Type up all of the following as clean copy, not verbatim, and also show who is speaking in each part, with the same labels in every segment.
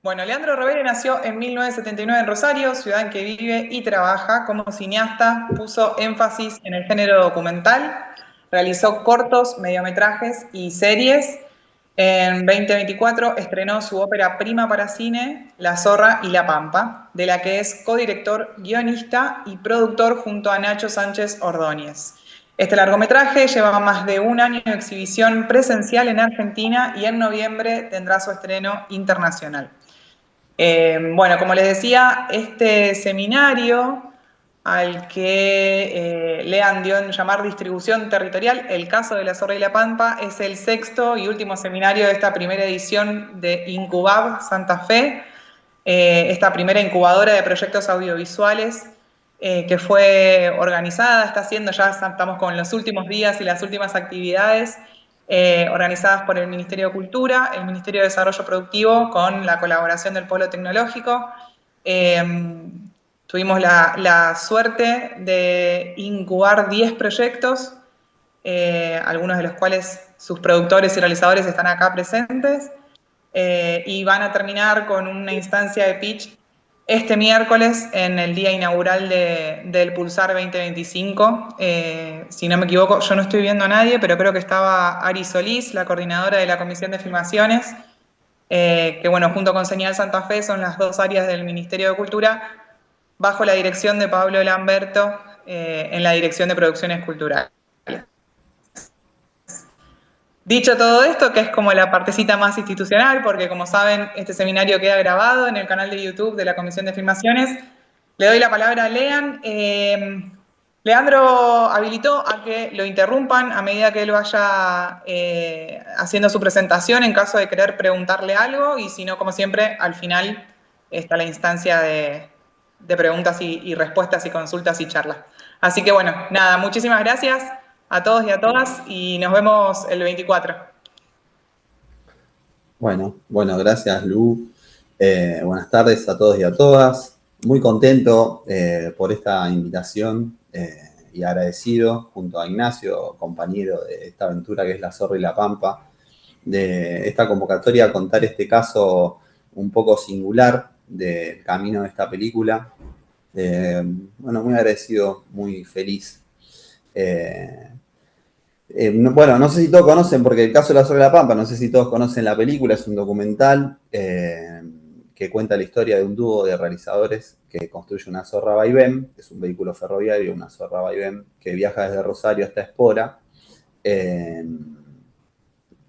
Speaker 1: Bueno, Leandro Rebele nació en 1979 en Rosario, ciudad en que vive y trabaja. Como cineasta, puso énfasis en el género documental, realizó cortos, mediometrajes y series. En 2024 estrenó su ópera prima para cine, La Zorra y la Pampa, de la que es codirector, guionista y productor junto a Nacho Sánchez Ordóñez. Este largometraje lleva más de un año de exhibición presencial en Argentina y en noviembre tendrá su estreno internacional. Bueno, como les decía, este seminario al que Lean dio en llamar distribución territorial, el caso de la Zorra y la Pampa, es el sexto y último seminario de esta primera edición de Incubab Santa Fe, esta primera incubadora de proyectos audiovisuales que fue organizada, está haciendo, ya estamos con los últimos días y las últimas actividades organizadas por el Ministerio de Cultura, el Ministerio de Desarrollo Productivo, con la colaboración del Polo Tecnológico. Eh, Tuvimos la suerte de incubar 10 proyectos, algunos de los cuales sus productores y realizadores están acá presentes, y van a terminar con una instancia de pitch este miércoles en el día inaugural del Pulsar 2025. Si no me equivoco, yo no estoy viendo a nadie, pero creo que estaba Ari Solís, la coordinadora de la Comisión de Filmaciones, que bueno, junto con Señal Santa Fe son las dos áreas del Ministerio de Cultura, bajo la dirección de Pablo Lamberto, en la Dirección de Producciones Culturales. Dicho todo esto, que es como la partecita más institucional, porque como saben, este seminario queda grabado en el canal de YouTube de la Comisión de Filmaciones, le doy la palabra a Lean. Leandro habilitó a que lo interrumpan a medida que él vaya haciendo su presentación en caso de querer preguntarle algo, y si no, como siempre, al final está la instancia de preguntas y respuestas y consultas y charlas. Así que bueno, nada, muchísimas gracias a todos y a todas y nos vemos el 24.
Speaker 2: Bueno, gracias Lu. Buenas tardes a todos y a todas. Muy contento por esta invitación y agradecido junto a Ignacio, compañero de esta aventura que es La Zorra y la Pampa, de esta convocatoria a contar este caso un poco singular del camino de esta película. Bueno, muy agradecido, muy feliz. Bueno, no sé si todos conocen, porque el caso de la Zorra de la Pampa, no sé si todos conocen la película, es un documental que cuenta la historia de un dúo de realizadores que construye una zorra vaivén, que es un vehículo ferroviario, una zorra vaivén, que viaja desde Rosario hasta Espora eh,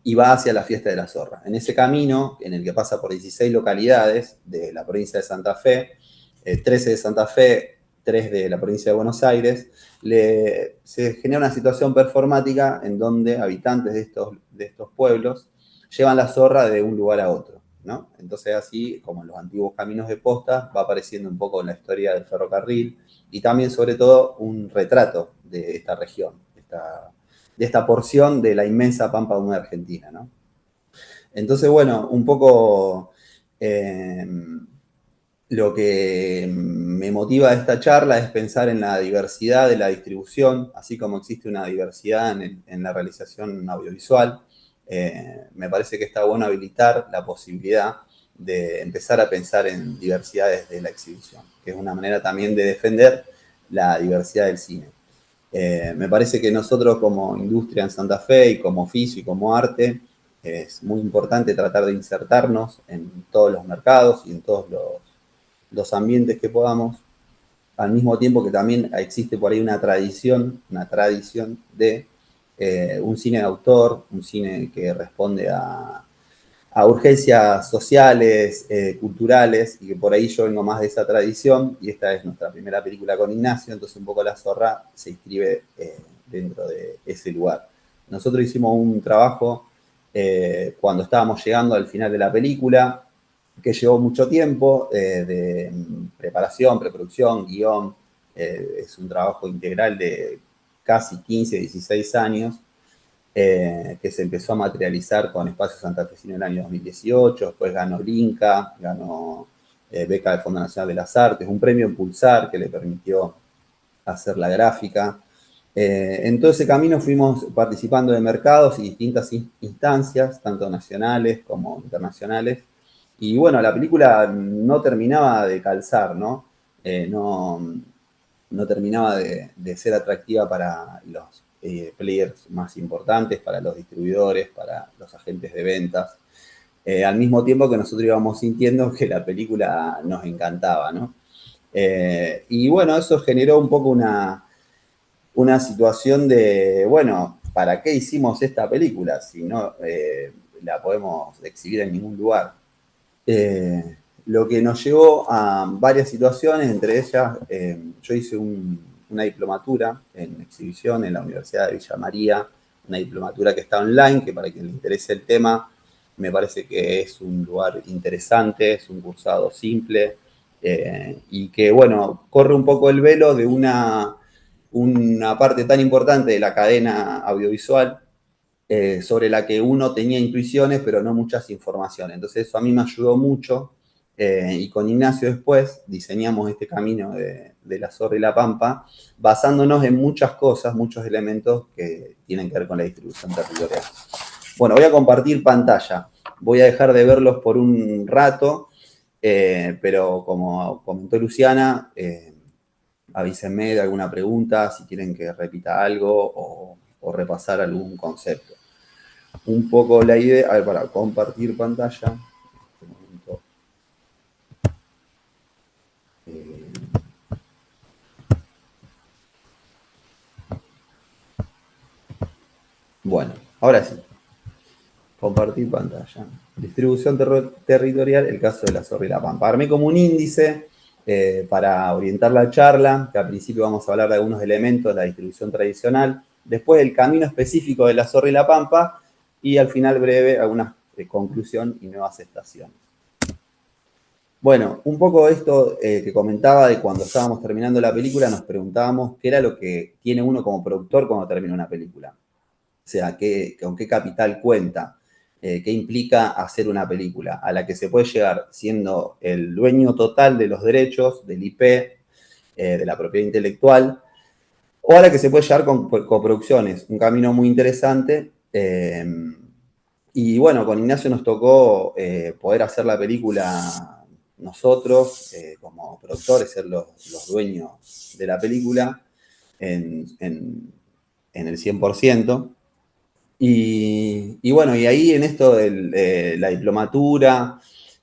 Speaker 2: y va hacia la fiesta de la zorra. En ese camino, en el que pasa por 16 localidades de la provincia de Santa Fe, 13 de Santa Fe, 3 de la provincia de Buenos Aires, se genera una situación performática en donde habitantes de estos pueblos llevan la zorra de un lugar a otro, ¿no? Entonces así, como en los antiguos caminos de posta, va apareciendo un poco la historia del ferrocarril y también, sobre todo, un retrato de esta región, de esta porción de la inmensa pampa húmeda argentina, ¿no? Entonces, bueno, un poco lo que me motiva de esta charla es pensar en la diversidad de la distribución, así como existe una diversidad en la realización audiovisual. Me parece que está bueno habilitar la posibilidad de empezar a pensar en diversidades de la exhibición, que es una manera también de defender la diversidad del cine. Me parece que nosotros como industria en Santa Fe y como oficio y como arte, es muy importante tratar de insertarnos en todos los mercados y en todos los ambientes que podamos, al mismo tiempo que también existe por ahí una tradición de un cine de autor, un cine que responde a urgencias sociales, culturales, y que por ahí yo vengo más de esa tradición, y esta es nuestra primera película con Ignacio, entonces un poco La Zorra se inscribe dentro de ese lugar. Nosotros hicimos un trabajo cuando estábamos llegando al final de la película, que llevó mucho tiempo de preparación, preproducción, guión, es un trabajo integral de casi 15, 16 años, que se empezó a materializar con Espacio Santafesino en el año 2018, después ganó el Inca, ganó beca del Fondo Nacional de las Artes, un premio Pulsar que le permitió hacer la gráfica. En todo ese camino fuimos participando de mercados y distintas instancias, tanto nacionales como internacionales, Y bueno, la película no terminaba de calzar, ¿no? No terminaba de ser atractiva para los players más importantes, para los distribuidores, para los agentes de ventas. Al mismo tiempo que nosotros íbamos sintiendo que la película nos encantaba, ¿no? Y bueno, eso generó un poco una situación de, bueno, ¿para qué hicimos esta película si no la podemos exhibir en ningún lugar? Lo que nos llevó a varias situaciones, entre ellas yo hice una diplomatura en exhibición en la Universidad de Villa María, una diplomatura que está online, que para quien le interese el tema, me parece que es un lugar interesante, es un cursado simple y que, bueno, corre un poco el velo de una parte tan importante de la cadena audiovisual sobre la que uno tenía intuiciones, pero no muchas informaciones. Entonces eso a mí me ayudó mucho y con Ignacio después diseñamos este camino de la Zorra y la Pampa, basándonos en muchas cosas, muchos elementos que tienen que ver con la distribución territorial. Bueno, voy a compartir pantalla. Voy a dejar de verlos por un rato, pero como comentó Luciana, avísenme de alguna pregunta, si quieren que repita algo o repasar algún concepto. Un poco la idea, a ver, para compartir pantalla. Bueno, ahora sí. Compartir pantalla. Distribución territorial, el caso de la Zorra y la Pampa. Armé como un índice para orientar la charla, que al principio vamos a hablar de algunos elementos de la distribución tradicional, después el camino específico de la Zorra y la Pampa, y al final breve algunas conclusión y nuevas estaciones. Bueno, un poco esto que comentaba de cuando estábamos terminando la película, nos preguntábamos qué era lo que tiene uno como productor cuando termina una película. O sea, con qué capital cuenta, qué implica hacer una película, a la que se puede llegar siendo el dueño total de los derechos, del IP, de la propiedad intelectual, o a la que se puede llegar con coproducciones. Un camino muy interesante. Y bueno, con Ignacio nos tocó poder hacer la película nosotros, como productores, ser los dueños de la película en el 100%. Y bueno, y ahí en esto de la diplomatura,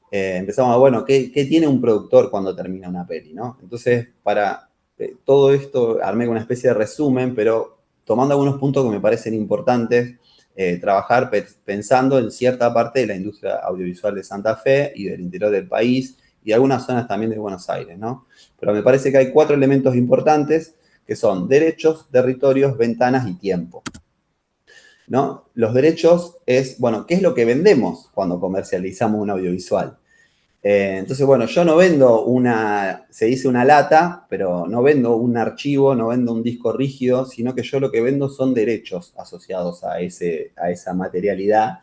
Speaker 2: empezamos a, bueno, ¿qué tiene un productor cuando termina una peli, no? Entonces, para todo esto armé una especie de resumen, pero tomando algunos puntos que me parecen importantes, trabajar pensando en cierta parte de la industria audiovisual de Santa Fe y del interior del país y algunas zonas también de Buenos Aires, ¿no? Pero me parece que hay 4 elementos importantes que son derechos, territorios, ventanas y tiempo. ¿No? Los derechos es, bueno, ¿qué es lo que vendemos cuando comercializamos un audiovisual? Entonces, bueno, yo no vendo se dice una lata, pero no vendo un archivo, no vendo un disco rígido, sino que yo lo que vendo son derechos asociados a esa materialidad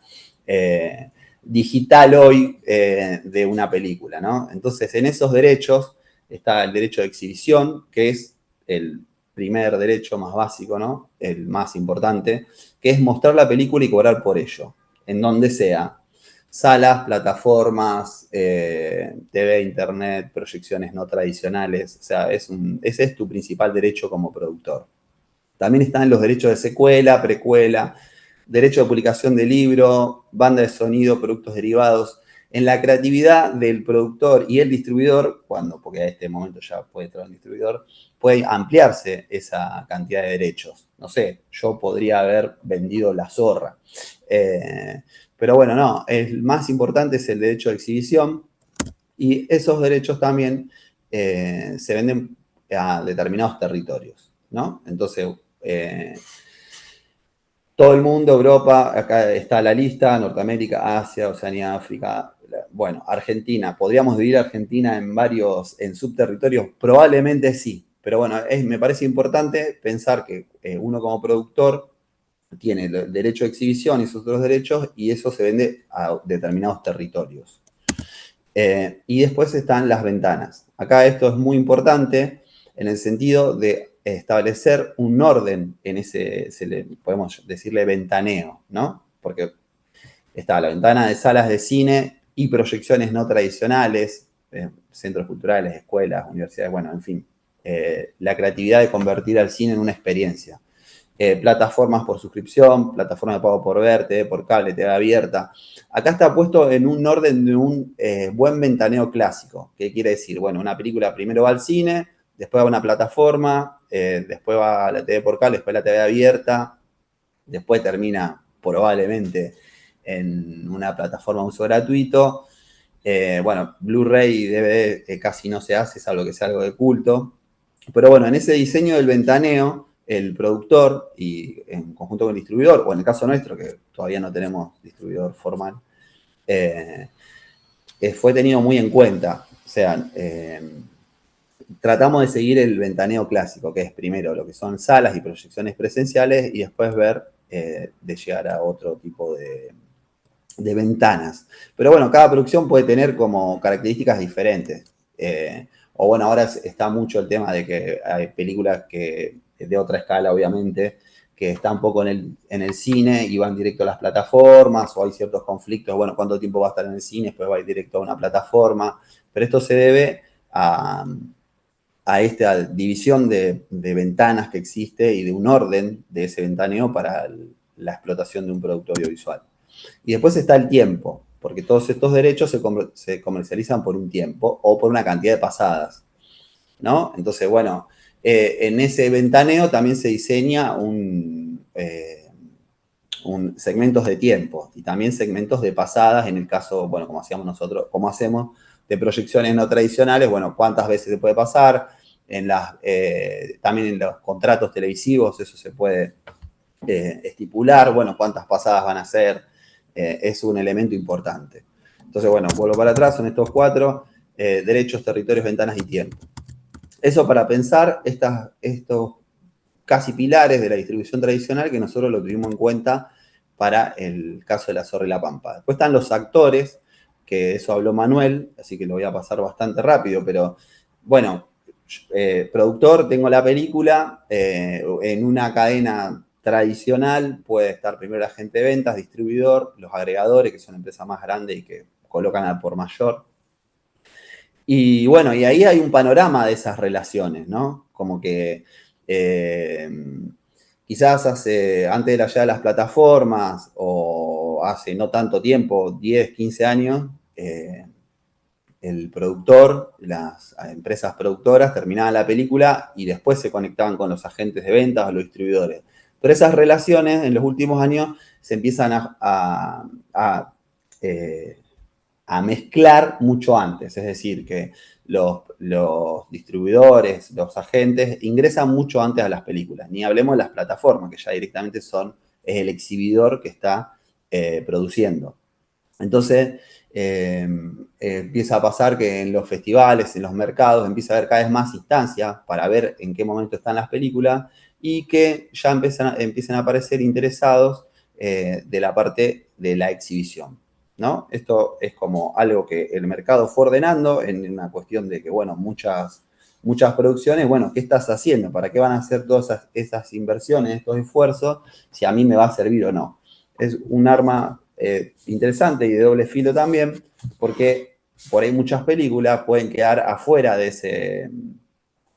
Speaker 2: digital hoy de una película, ¿no? Entonces, en esos derechos está el derecho de exhibición, que es el primer derecho más básico, ¿no? El más importante, que es mostrar la película y cobrar por ello, en donde sea. Salas, plataformas, TV, internet, proyecciones no tradicionales. O sea, ese es tu principal derecho como productor. También están los derechos de secuela, precuela, derecho de publicación de libro, banda de sonido, productos derivados. En la creatividad del productor y el distribuidor, porque a este momento ya puede entrar un distribuidor, puede ampliarse esa cantidad de derechos. No sé, yo podría haber vendido La Zorra. Pero bueno, no, el más importante es el derecho de exhibición y esos derechos también se venden a determinados territorios, ¿no? Entonces, todo el mundo, Europa, acá está la lista, Norteamérica, Asia, Oceanía, África, bueno, Argentina. ¿Podríamos dividir Argentina en subterritorios? Probablemente sí, pero bueno, me parece importante pensar que uno como productor tiene el derecho de exhibición y sus otros derechos y eso se vende a determinados territorios. Y después están las ventanas. Acá esto es muy importante en el sentido de establecer un orden en podemos decirle ventaneo, ¿no? Porque está la ventana de salas de cine, y proyecciones no tradicionales, centros culturales, escuelas, universidades, bueno, en fin, la creatividad de convertir al cine en una experiencia. Plataformas por suscripción, plataformas de pago por ver, TV por cable, TV abierta. Acá está puesto en un orden de un buen ventaneo clásico. ¿Qué quiere decir? Bueno, una película primero va al cine, después va a una plataforma, después va a la TV por cable, después a la TV abierta, después termina probablemente en una plataforma de uso gratuito. Bueno, Blu-ray y DVD casi no se hace, salvo que sea algo de culto. Pero bueno, en ese diseño del ventaneo, el productor y en conjunto con el distribuidor, o en el caso nuestro, que todavía no tenemos distribuidor formal, eh, fue tenido muy en cuenta. O sea, tratamos de seguir el ventaneo clásico, que es primero lo que son salas y proyecciones presenciales y después ver de llegar a otro tipo de ventanas. Pero bueno, cada producción puede tener como características diferentes. O bueno, ahora está mucho el tema de que hay películas que de otra escala, obviamente, que están poco en el cine y van directo a las plataformas, o hay ciertos conflictos, bueno, cuánto tiempo va a estar en el cine, después va a ir directo a una plataforma. Pero esto se debe a esta división de ventanas que existe y de un orden de ese ventaneo para la explotación de un producto audiovisual. Y después está el tiempo, porque todos estos derechos se comercializan por un tiempo o por una cantidad de pasadas, ¿no? Entonces, bueno, en ese ventaneo también se diseña segmentos de tiempo y también segmentos de pasadas, en el caso, bueno, como hacíamos nosotros, como hacemos de proyecciones no tradicionales, bueno, cuántas veces se puede pasar, también en los contratos televisivos eso se puede estipular, bueno, cuántas pasadas van a ser, es un elemento importante. Entonces, bueno, vuelvo para atrás, son estos cuatro, derechos, territorios, ventanas y tiempo. Eso para pensar estos casi pilares de la distribución tradicional que nosotros lo tuvimos en cuenta para el caso de La Zorra y la Pampa. Después están los actores, que eso habló Manuel, así que lo voy a pasar bastante rápido, pero bueno, productor, tengo la película, en una cadena tradicional puede estar primero el agente de ventas, distribuidor, los agregadores, que son empresas más grandes y que colocan al por mayor. Y bueno, y ahí hay un panorama de esas relaciones, ¿no? Como que eh, quizás antes de la llegada de las plataformas o hace no tanto tiempo, 10, 15 años, el productor, las empresas productoras terminaban la película y después se conectaban con los agentes de ventas o los distribuidores. Pero esas relaciones en los últimos años se empiezan a mezclar mucho antes, es decir, que los distribuidores, los agentes ingresan mucho antes a las películas, ni hablemos de las plataformas, que ya directamente es el exhibidor que está produciendo. Entonces, empieza a pasar que en los festivales, en los mercados, empieza a haber cada vez más instancias para ver en qué momento están las películas y que ya empiezan a aparecer interesados de la parte de la exhibición, ¿no? Esto es como algo que el mercado fue ordenando en una cuestión de que, bueno, muchas producciones, bueno, ¿qué estás haciendo? ¿Para qué van a hacer todas esas inversiones, estos esfuerzos, si a mí me va a servir o no? Es un arma interesante y de doble filo también, porque por ahí muchas películas pueden quedar afuera de ese,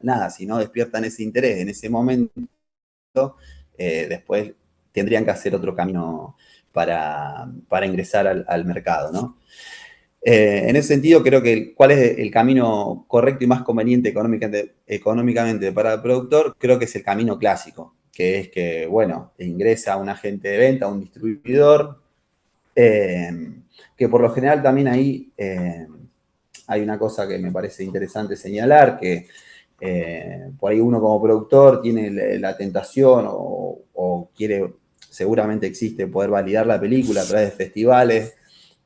Speaker 2: nada, si no despiertan ese interés en ese momento, después tendrían que hacer otro camino para ingresar al mercado, ¿no? En ese sentido, creo que cuál es el camino correcto y más conveniente económicamente para el productor, creo que es el camino clásico, que es que, bueno, ingresa un agente de venta, un distribuidor, que por lo general también ahí hay una cosa que me parece interesante señalar, que por ahí uno como productor tiene la tentación o quiere, seguramente existe, poder validar la película a través de festivales.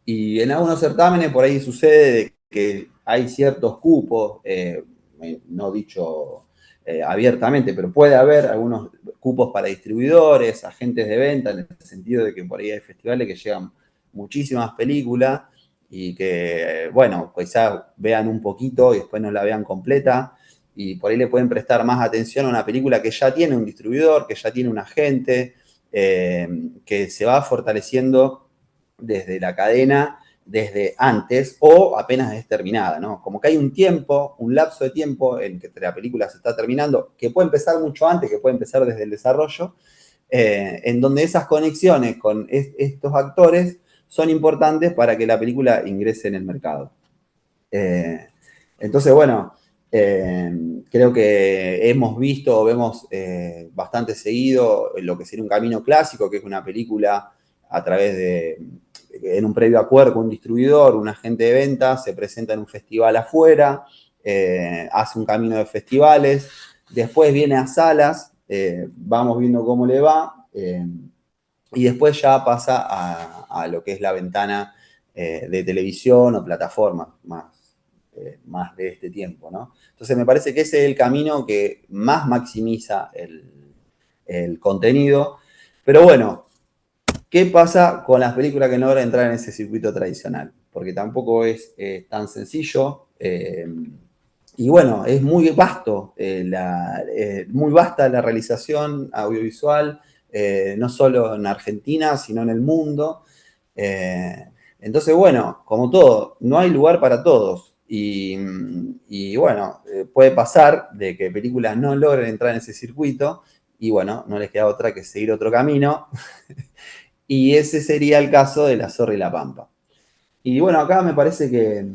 Speaker 2: Y en algunos certámenes por ahí sucede que hay ciertos cupos, no dicho abiertamente, pero puede haber algunos cupos para distribuidores, agentes de venta, en el sentido de que por ahí hay festivales que llegan muchísimas películas y que, bueno, quizás vean un poquito y después no la vean completa y por ahí le pueden prestar más atención a una película que ya tiene un distribuidor, que ya tiene un agente, que se va fortaleciendo desde la cadena desde antes o apenas es terminada, ¿no? Como que hay un tiempo, un lapso de tiempo en que la película se está terminando, que puede empezar mucho antes, que puede empezar desde el desarrollo, en donde esas conexiones con estos actores son importantes para que la película ingrese en el mercado. Entonces, bueno, creo que hemos visto o vemos bastante seguido lo que sería un camino clásico, que es una película a través de, en un previo acuerdo con un distribuidor, un agente de ventas, se presenta en un festival afuera, hace un camino de festivales, después viene a salas, vamos viendo cómo le va, y después ya pasa a lo que es la ventana de televisión o plataformas más de este tiempo, ¿no? Entonces me parece que ese es el camino que más maximiza el contenido. Pero bueno, ¿qué pasa con las películas que no logran entrar en ese circuito tradicional? Porque tampoco es tan sencillo. Y bueno, es muy vasto, muy vasta la realización audiovisual, no solo en Argentina, sino en el mundo. Eh, entonces, bueno, como todo, no hay lugar para todos. Y bueno, puede pasar de que películas no logren entrar en ese circuito y bueno, no les queda otra que seguir otro camino. Y ese sería el caso de La Zorra y la Pampa. Y bueno, acá me parece que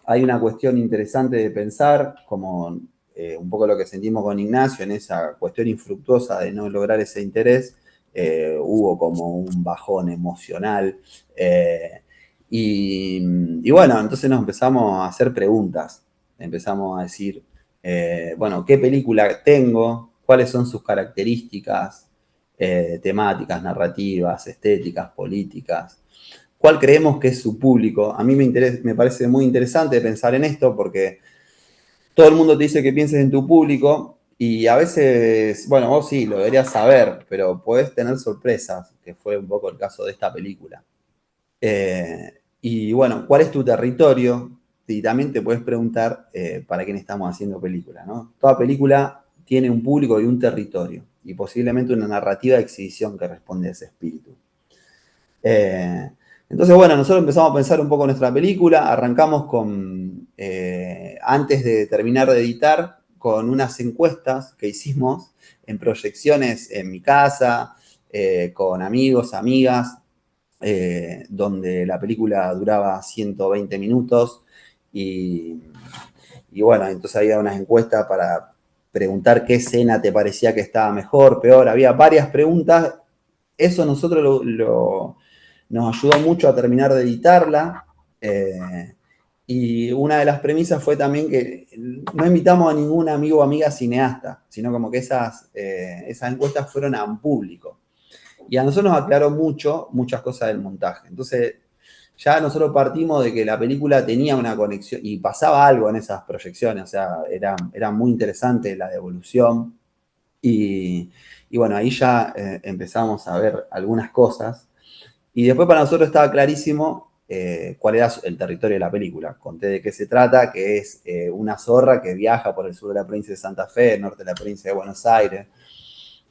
Speaker 2: hay una cuestión interesante de pensar, como un poco lo que sentimos con Ignacio, en esa cuestión infructuosa de no lograr ese interés, hubo como un bajón emocional. Y bueno, entonces nos empezamos a hacer preguntas, empezamos a decir, bueno, ¿qué película tengo? ¿Cuáles son sus características temáticas, narrativas, estéticas, políticas? ¿Cuál creemos que es su público? A mí me parece muy interesante pensar en esto porque todo el mundo te dice que pienses en tu público y a veces, bueno, vos sí, lo deberías saber, pero podés tener sorpresas, que fue un poco el caso de esta película. Y bueno, ¿cuál es tu territorio? Y también te puedes preguntar para quién estamos haciendo película, ¿no? Toda película tiene un público y un territorio y posiblemente una narrativa de exhibición que responde a ese espíritu. Eh, entonces, bueno, nosotros empezamos a pensar un poco en nuestra película, arrancamos con, antes de terminar de editar, con unas encuestas que hicimos en proyecciones en mi casa, con amigos, amigas, donde la película duraba 120 minutos y, y bueno, entonces había unas encuestas para preguntar qué escena te parecía que estaba mejor, peor, había varias preguntas. Eso nosotros nos ayudó mucho a terminar de editarla. Y una de las premisas fue también que no invitamos a ningún amigo o amiga cineasta, sino como que esas encuestas fueron a un público. Y a nosotros nos aclaró muchas cosas del montaje. Entonces, ya nosotros partimos de que la película tenía una conexión y pasaba algo en esas proyecciones, o sea, era muy interesante la devolución. Y bueno, ahí ya empezamos a ver algunas cosas. Y después para nosotros estaba clarísimo cuál era el territorio de la película. Conté de qué se trata, que es una zorra que viaja por el sur de la provincia de Santa Fe, el norte de la provincia de Buenos Aires.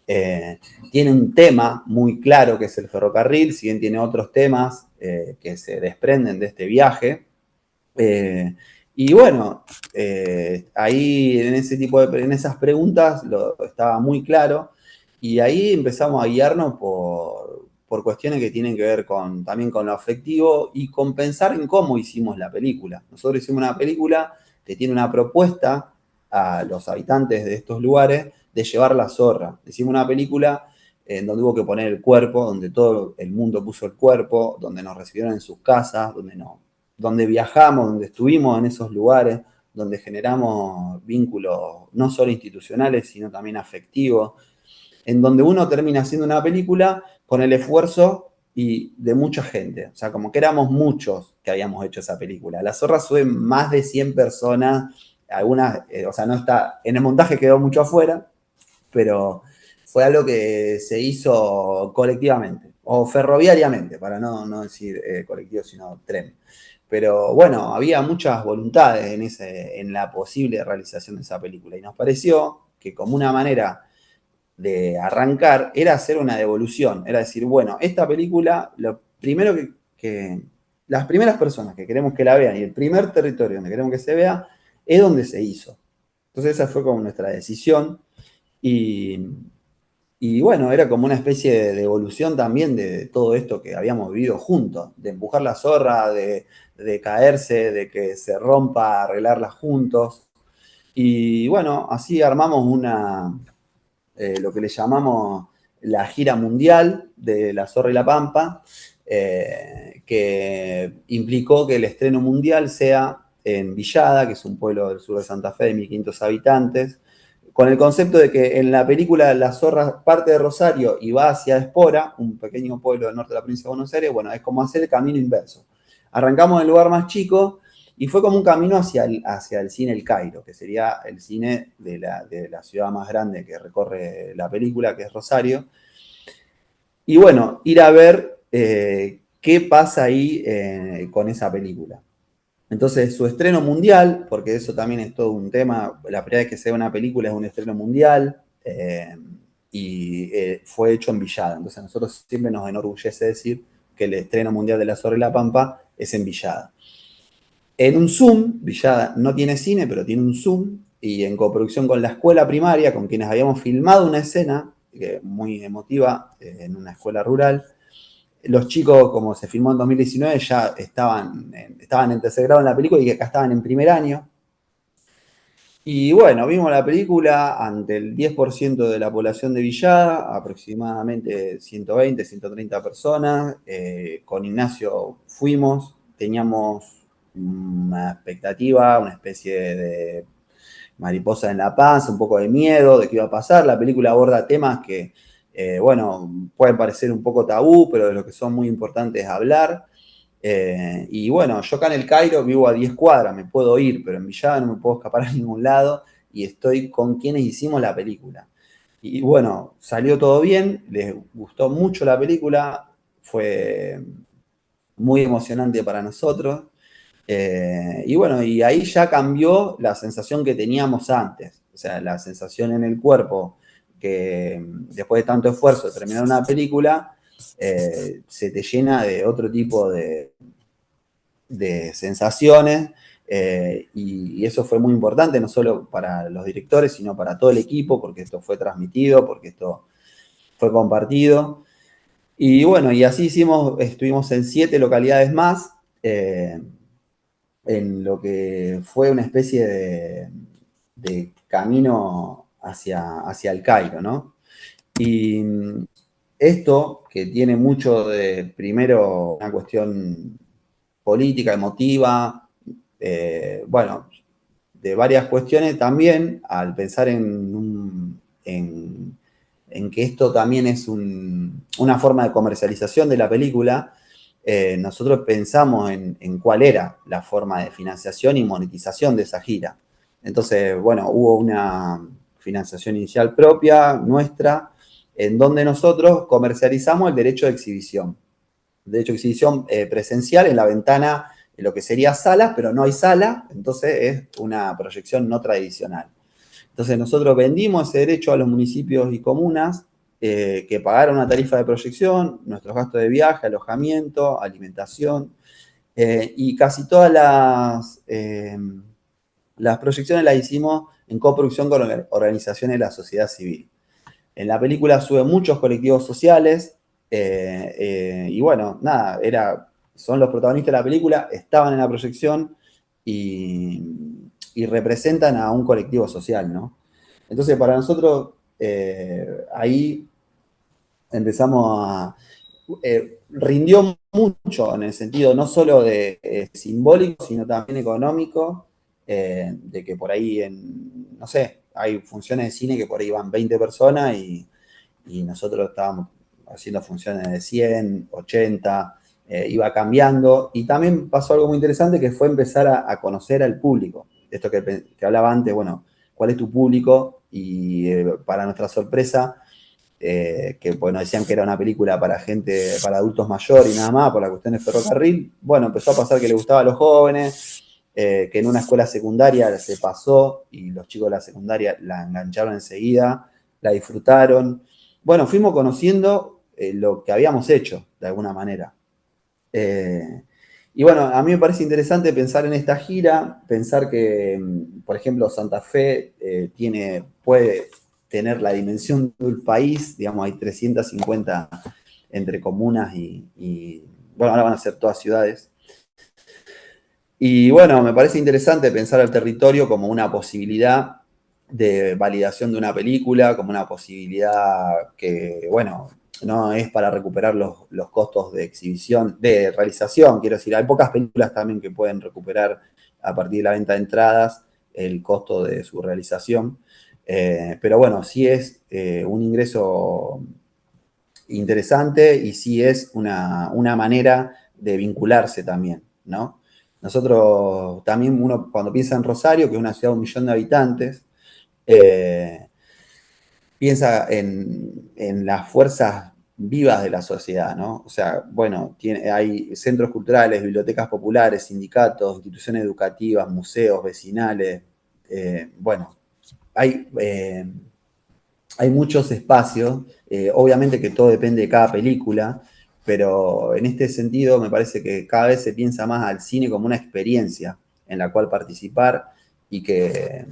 Speaker 2: Tiene un tema muy claro que es el ferrocarril, si bien tiene otros temas que se desprenden de este viaje. Y bueno, ahí en ese tipo en esas preguntas estaba muy claro y ahí empezamos a guiarnos por cuestiones que tienen que ver también con lo afectivo y con pensar en cómo hicimos la película. Nosotros hicimos una película que tiene una propuesta a los habitantes de estos lugares de llevar la zorra. Hicimos una película en donde hubo que poner el cuerpo, donde todo el mundo puso el cuerpo, donde nos recibieron en sus casas, donde viajamos, donde estuvimos en esos lugares, donde generamos vínculos no solo institucionales, sino también afectivos, en donde uno termina haciendo una película con el esfuerzo y de mucha gente. O sea, como que éramos muchos que habíamos hecho esa película. La Zorra sube más de 100 personas, algunas, o sea, no está, en el montaje quedó mucho afuera, pero fue algo que se hizo colectivamente, o ferroviariamente, para no decir colectivo, sino tren. Pero bueno, había muchas voluntades en la posible realización de esa película y nos pareció que como una manera de arrancar era hacer una devolución, era decir, bueno, esta película, lo primero que las primeras personas que queremos que la vean y el primer territorio donde queremos que se vea es donde se hizo. Entonces esa fue como nuestra decisión y, y bueno, era como una especie de evolución también de todo esto que habíamos vivido juntos, de empujar la zorra, de caerse, de que se rompa, arreglarla juntos. Y bueno, así armamos lo que le llamamos la gira mundial de La Zorra y la Pampa, que implicó que el estreno mundial sea en Villada, que es un pueblo del sur de Santa Fe de 1.500 habitantes, con el concepto de que en la película La Zorra parte de Rosario y va hacia Espora, un pequeño pueblo del norte de la provincia de Buenos Aires. Bueno, es como hacer el camino inverso. Arrancamos en el lugar más chico y fue como un camino hacia el cine El Cairo, que sería el cine de la ciudad más grande que recorre la película, que es Rosario. Y bueno, ir a ver qué pasa ahí con esa película. Entonces, su estreno mundial, porque eso también es todo un tema, la primera vez que se ve una película es un estreno mundial, y fue hecho en Villada. Entonces, a nosotros siempre nos enorgullece decir que el estreno mundial de La Zorra y la Pampa es en Villada. En un Zoom, Villada no tiene cine, pero tiene un Zoom, y en coproducción con la escuela primaria, con quienes habíamos filmado una escena muy emotiva en una escuela rural. Los chicos, como se filmó en 2019, ya estaban en tercer grado en la película y que acá estaban en primer año. Y bueno, vimos la película ante el 10% de la población de Villada, aproximadamente 120, 130 personas. Con Ignacio fuimos, teníamos una expectativa, una especie de mariposa en la panza, un poco de miedo de qué iba a pasar. La película aborda temas que, bueno, pueden parecer un poco tabú, pero de lo que son muy importantes hablar. Y bueno, yo acá en el Cairo vivo a 10 cuadras, me puedo ir, pero en Villada no me puedo escapar a ningún lado y estoy con quienes hicimos la película. Y bueno, salió todo bien, les gustó mucho la película, fue muy emocionante para nosotros. Y bueno, y ahí ya cambió la sensación que teníamos antes, o sea, la sensación en el cuerpo que después de tanto esfuerzo de terminar una película, se te llena de otro tipo de sensaciones, y eso fue muy importante, no solo para los directores, sino para todo el equipo, porque esto fue transmitido, porque esto fue compartido. Y bueno, y así estuvimos en 7 localidades más, en lo que fue una especie de camino hacia el Cairo, ¿no? Y esto, que tiene mucho de, primero, una cuestión política, emotiva, bueno, de varias cuestiones también, al pensar en que esto también es una forma de comercialización de la película. Nosotros pensamos en cuál era la forma de financiación y monetización de esa gira. Entonces, bueno, hubo una financiación inicial propia, nuestra, en donde nosotros comercializamos el derecho de exhibición. Derecho de exhibición presencial en la ventana, en lo que sería salas, pero no hay sala, entonces es una proyección no tradicional. Entonces nosotros vendimos ese derecho a los municipios y comunas, que pagaron una tarifa de proyección, nuestros gastos de viaje, alojamiento, alimentación, y casi todas las proyecciones las hicimos en coproducción con organizaciones de la sociedad civil. En la película suben muchos colectivos sociales, y bueno, nada, son los protagonistas de la película, estaban en la proyección y representan a un colectivo social, ¿no? Entonces, para nosotros, ahí empezamos rindió mucho en el sentido no solo de simbólico, sino también económico, de que por ahí, no sé, hay funciones de cine que por ahí van 20 personas y nosotros estábamos haciendo funciones de 100, 80, iba cambiando. Y también pasó algo muy interesante que fue empezar a conocer al público. Esto que hablaba antes, bueno, ¿cuál es tu público? Y para nuestra sorpresa, que bueno, decían que era una película para gente, para adultos mayores y nada más, por la cuestión del ferrocarril. Bueno, empezó a pasar que le gustaba a los jóvenes, que en una escuela secundaria se pasó y los chicos de la secundaria la engancharon enseguida, la disfrutaron. Bueno, fuimos conociendo lo que habíamos hecho, de alguna manera. Y bueno, a mí me parece interesante pensar en esta gira, pensar que, por ejemplo, Santa Fe puede tener la dimensión del país, digamos, hay 350 entre comunas bueno, ahora van a ser todas ciudades. Y bueno, me parece interesante pensar al territorio como una posibilidad de validación de una película, como una posibilidad que, bueno, no es para recuperar los costos de exhibición, de realización, quiero decir, hay pocas películas también que pueden recuperar a partir de la venta de entradas el costo de su realización. Pero bueno, sí es un ingreso interesante y sí es una manera de vincularse también, ¿no? Nosotros también, uno cuando piensa en Rosario, que es una ciudad de 1 millón de habitantes, eh, piensa en las fuerzas vivas de la sociedad, ¿no? O sea, bueno, hay centros culturales, bibliotecas populares, sindicatos, instituciones educativas, museos, vecinales, bueno, hay, eh, hay muchos espacios, obviamente que todo depende de cada película, pero en este sentido me parece que cada vez se piensa más al cine como una experiencia en la cual participar y que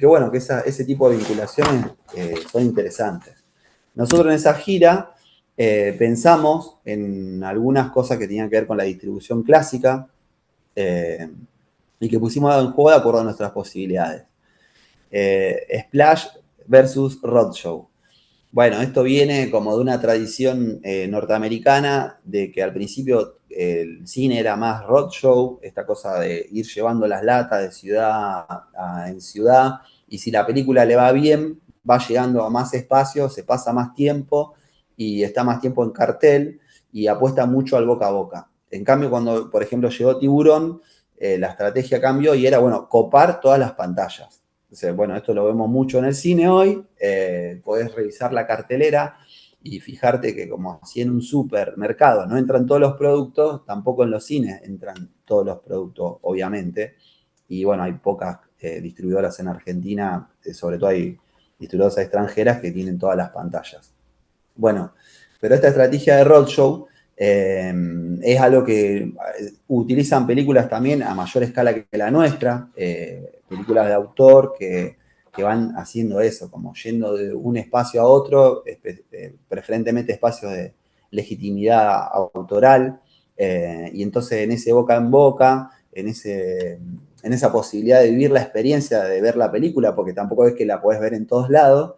Speaker 2: bueno, que ese tipo de vinculaciones son interesantes. Nosotros en esa gira pensamos en algunas cosas que tenían que ver con la distribución clásica eh, y que pusimos en juego de acuerdo a nuestras posibilidades. Splash versus Roadshow. Bueno, esto viene como de una tradición norteamericana de que al principio el cine era más roadshow, esta cosa de ir llevando las latas de en ciudad, y si la película le va bien, va llegando a más espacios, se pasa más tiempo y está más tiempo en cartel y apuesta mucho al boca a boca. En cambio, cuando, por ejemplo, llegó Tiburón, la estrategia cambió y era, bueno, copar todas las pantallas. Entonces, bueno, esto lo vemos mucho en el cine hoy, podés revisar la cartelera y fijarte que como si en un supermercado no entran todos los productos, tampoco en los cines entran todos los productos, obviamente. Y bueno, hay pocas distribuidoras en Argentina, sobre todo hay distribuidoras extranjeras que tienen todas las pantallas. Bueno, pero esta estrategia de roadshow es algo que utilizan películas también a mayor escala que la nuestra, películas de autor que van haciendo eso, como yendo de un espacio a otro, preferentemente espacios de legitimidad autoral, y entonces en ese boca en boca, en esa posibilidad de vivir la experiencia de ver la película, porque tampoco es que la podés ver en todos lados,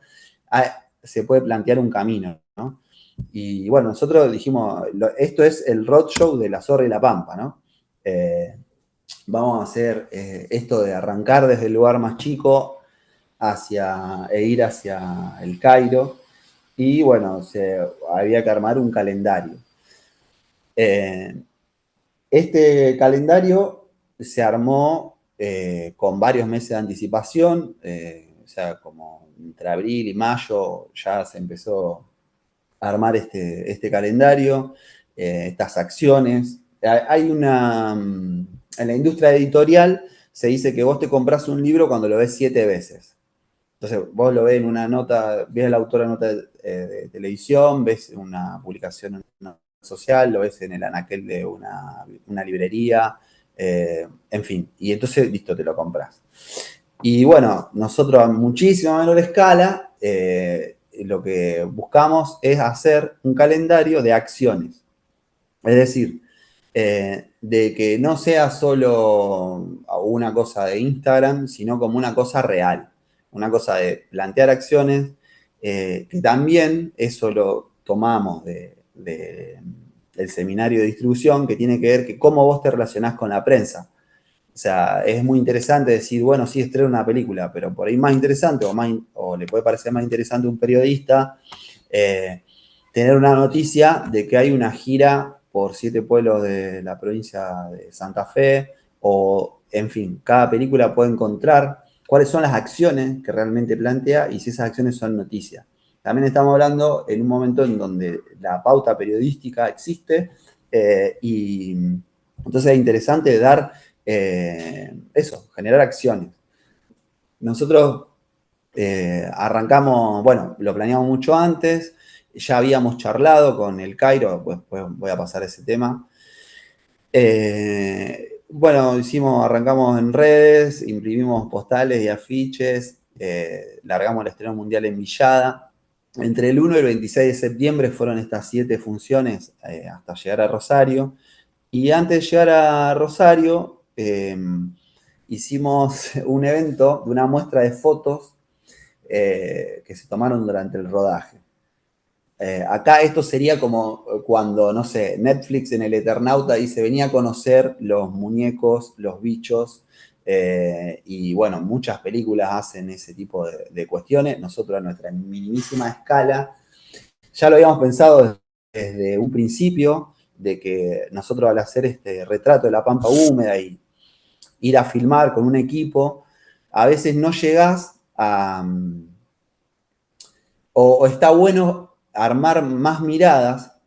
Speaker 2: se puede plantear un camino, ¿no? Y bueno, nosotros dijimos, esto es el roadshow de la Zorra y la Pampa, ¿no? Vamos a hacer esto de arrancar desde el lugar más chico e ir hacia el Cairo. Y bueno, había que armar un calendario. Este calendario se armó con varios meses de anticipación, o sea, como entre abril y mayo ya se empezó armar este calendario, estas acciones. En la industria editorial se dice que vos te compras un libro cuando lo ves 7 veces. Entonces, vos lo ves en una nota, ves el autor en nota de televisión, ves una publicación en una red social, lo ves en el anaquel de una librería, en fin. Y entonces, listo, te lo compras. Y bueno, nosotros a muchísima menor escala, lo que buscamos es hacer un calendario de acciones. Es decir, de que no sea solo una cosa de Instagram, sino como una cosa real. Una cosa de plantear acciones, que también eso lo tomamos del seminario de distribución, que tiene que ver que cómo vos te relacionás con la prensa. O sea, es muy interesante decir, bueno, sí, estreno una película, pero por ahí más interesante o le puede parecer más interesante a un periodista tener una noticia de que hay una gira por 7 pueblos de la provincia de Santa Fe o, en fin, cada película puede encontrar cuáles son las acciones que realmente plantea y si esas acciones son noticias. También estamos hablando en un momento en donde la pauta periodística existe y entonces es interesante dar generar acciones. Nosotros arrancamos, bueno, lo planeamos mucho antes, ya habíamos charlado con el Cairo, pues voy a pasar ese tema. Bueno, arrancamos en redes, imprimimos postales y afiches, largamos el estreno mundial en Villada. Entre el 1 y el 26 de septiembre fueron estas 7 funciones hasta llegar a Rosario. Y antes de llegar a Rosario, hicimos un evento de una muestra de fotos que se tomaron durante el rodaje. Acá esto sería como cuando, no sé, Netflix en el Eternauta dice, venía a conocer los muñecos, los bichos, y bueno, muchas películas hacen ese tipo de cuestiones. Nosotros a nuestra minimísima escala ya lo habíamos pensado desde un principio, de que nosotros al hacer este retrato de la pampa húmeda y ir a filmar con un equipo, a veces no llegás a... o está bueno armar más miradas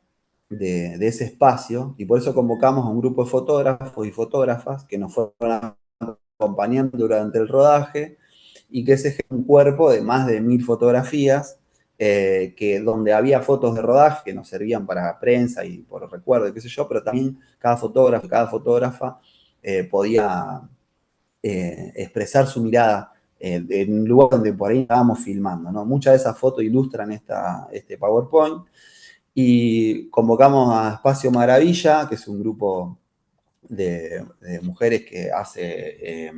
Speaker 2: de ese espacio, y por eso convocamos a un grupo de fotógrafos y fotógrafas que nos fueron acompañando durante el rodaje, y que se generó un cuerpo de más de 1000 fotografías, que donde había fotos de rodaje que nos servían para prensa y por recuerdo, qué sé yo, pero también cada fotógrafo, cada fotógrafa podía expresar su mirada en un lugar donde por ahí estábamos filmando, ¿no? Muchas de esas fotos ilustran este PowerPoint, y convocamos a Espacio Maravilla, que es un grupo de mujeres que hace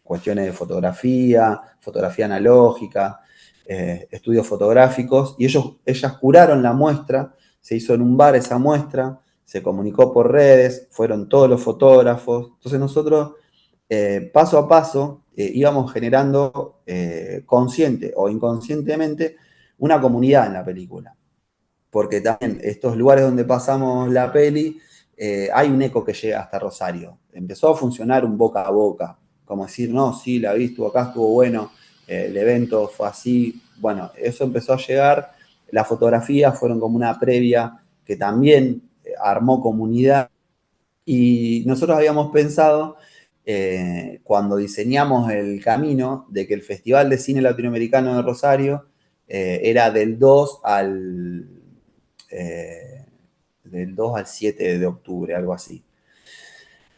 Speaker 2: cuestiones de fotografía, fotografía analógica, estudios fotográficos, y ellas curaron la muestra, se hizo en un bar esa muestra, se comunicó por redes, fueron todos los fotógrafos. Entonces nosotros, paso a paso, íbamos generando, consciente o inconscientemente, una comunidad en la película. Porque también estos lugares donde pasamos la peli, hay un eco que llega hasta Rosario. Empezó a funcionar un boca a boca, como decir, no, sí, la vi, estuvo acá, estuvo bueno, el evento fue así. Bueno, eso empezó a llegar, las fotografías fueron como una previa que también armó comunidad, y nosotros habíamos pensado, cuando diseñamos el camino, de que el Festival de Cine Latinoamericano de Rosario era eh, del 2 al 7 de octubre, algo así.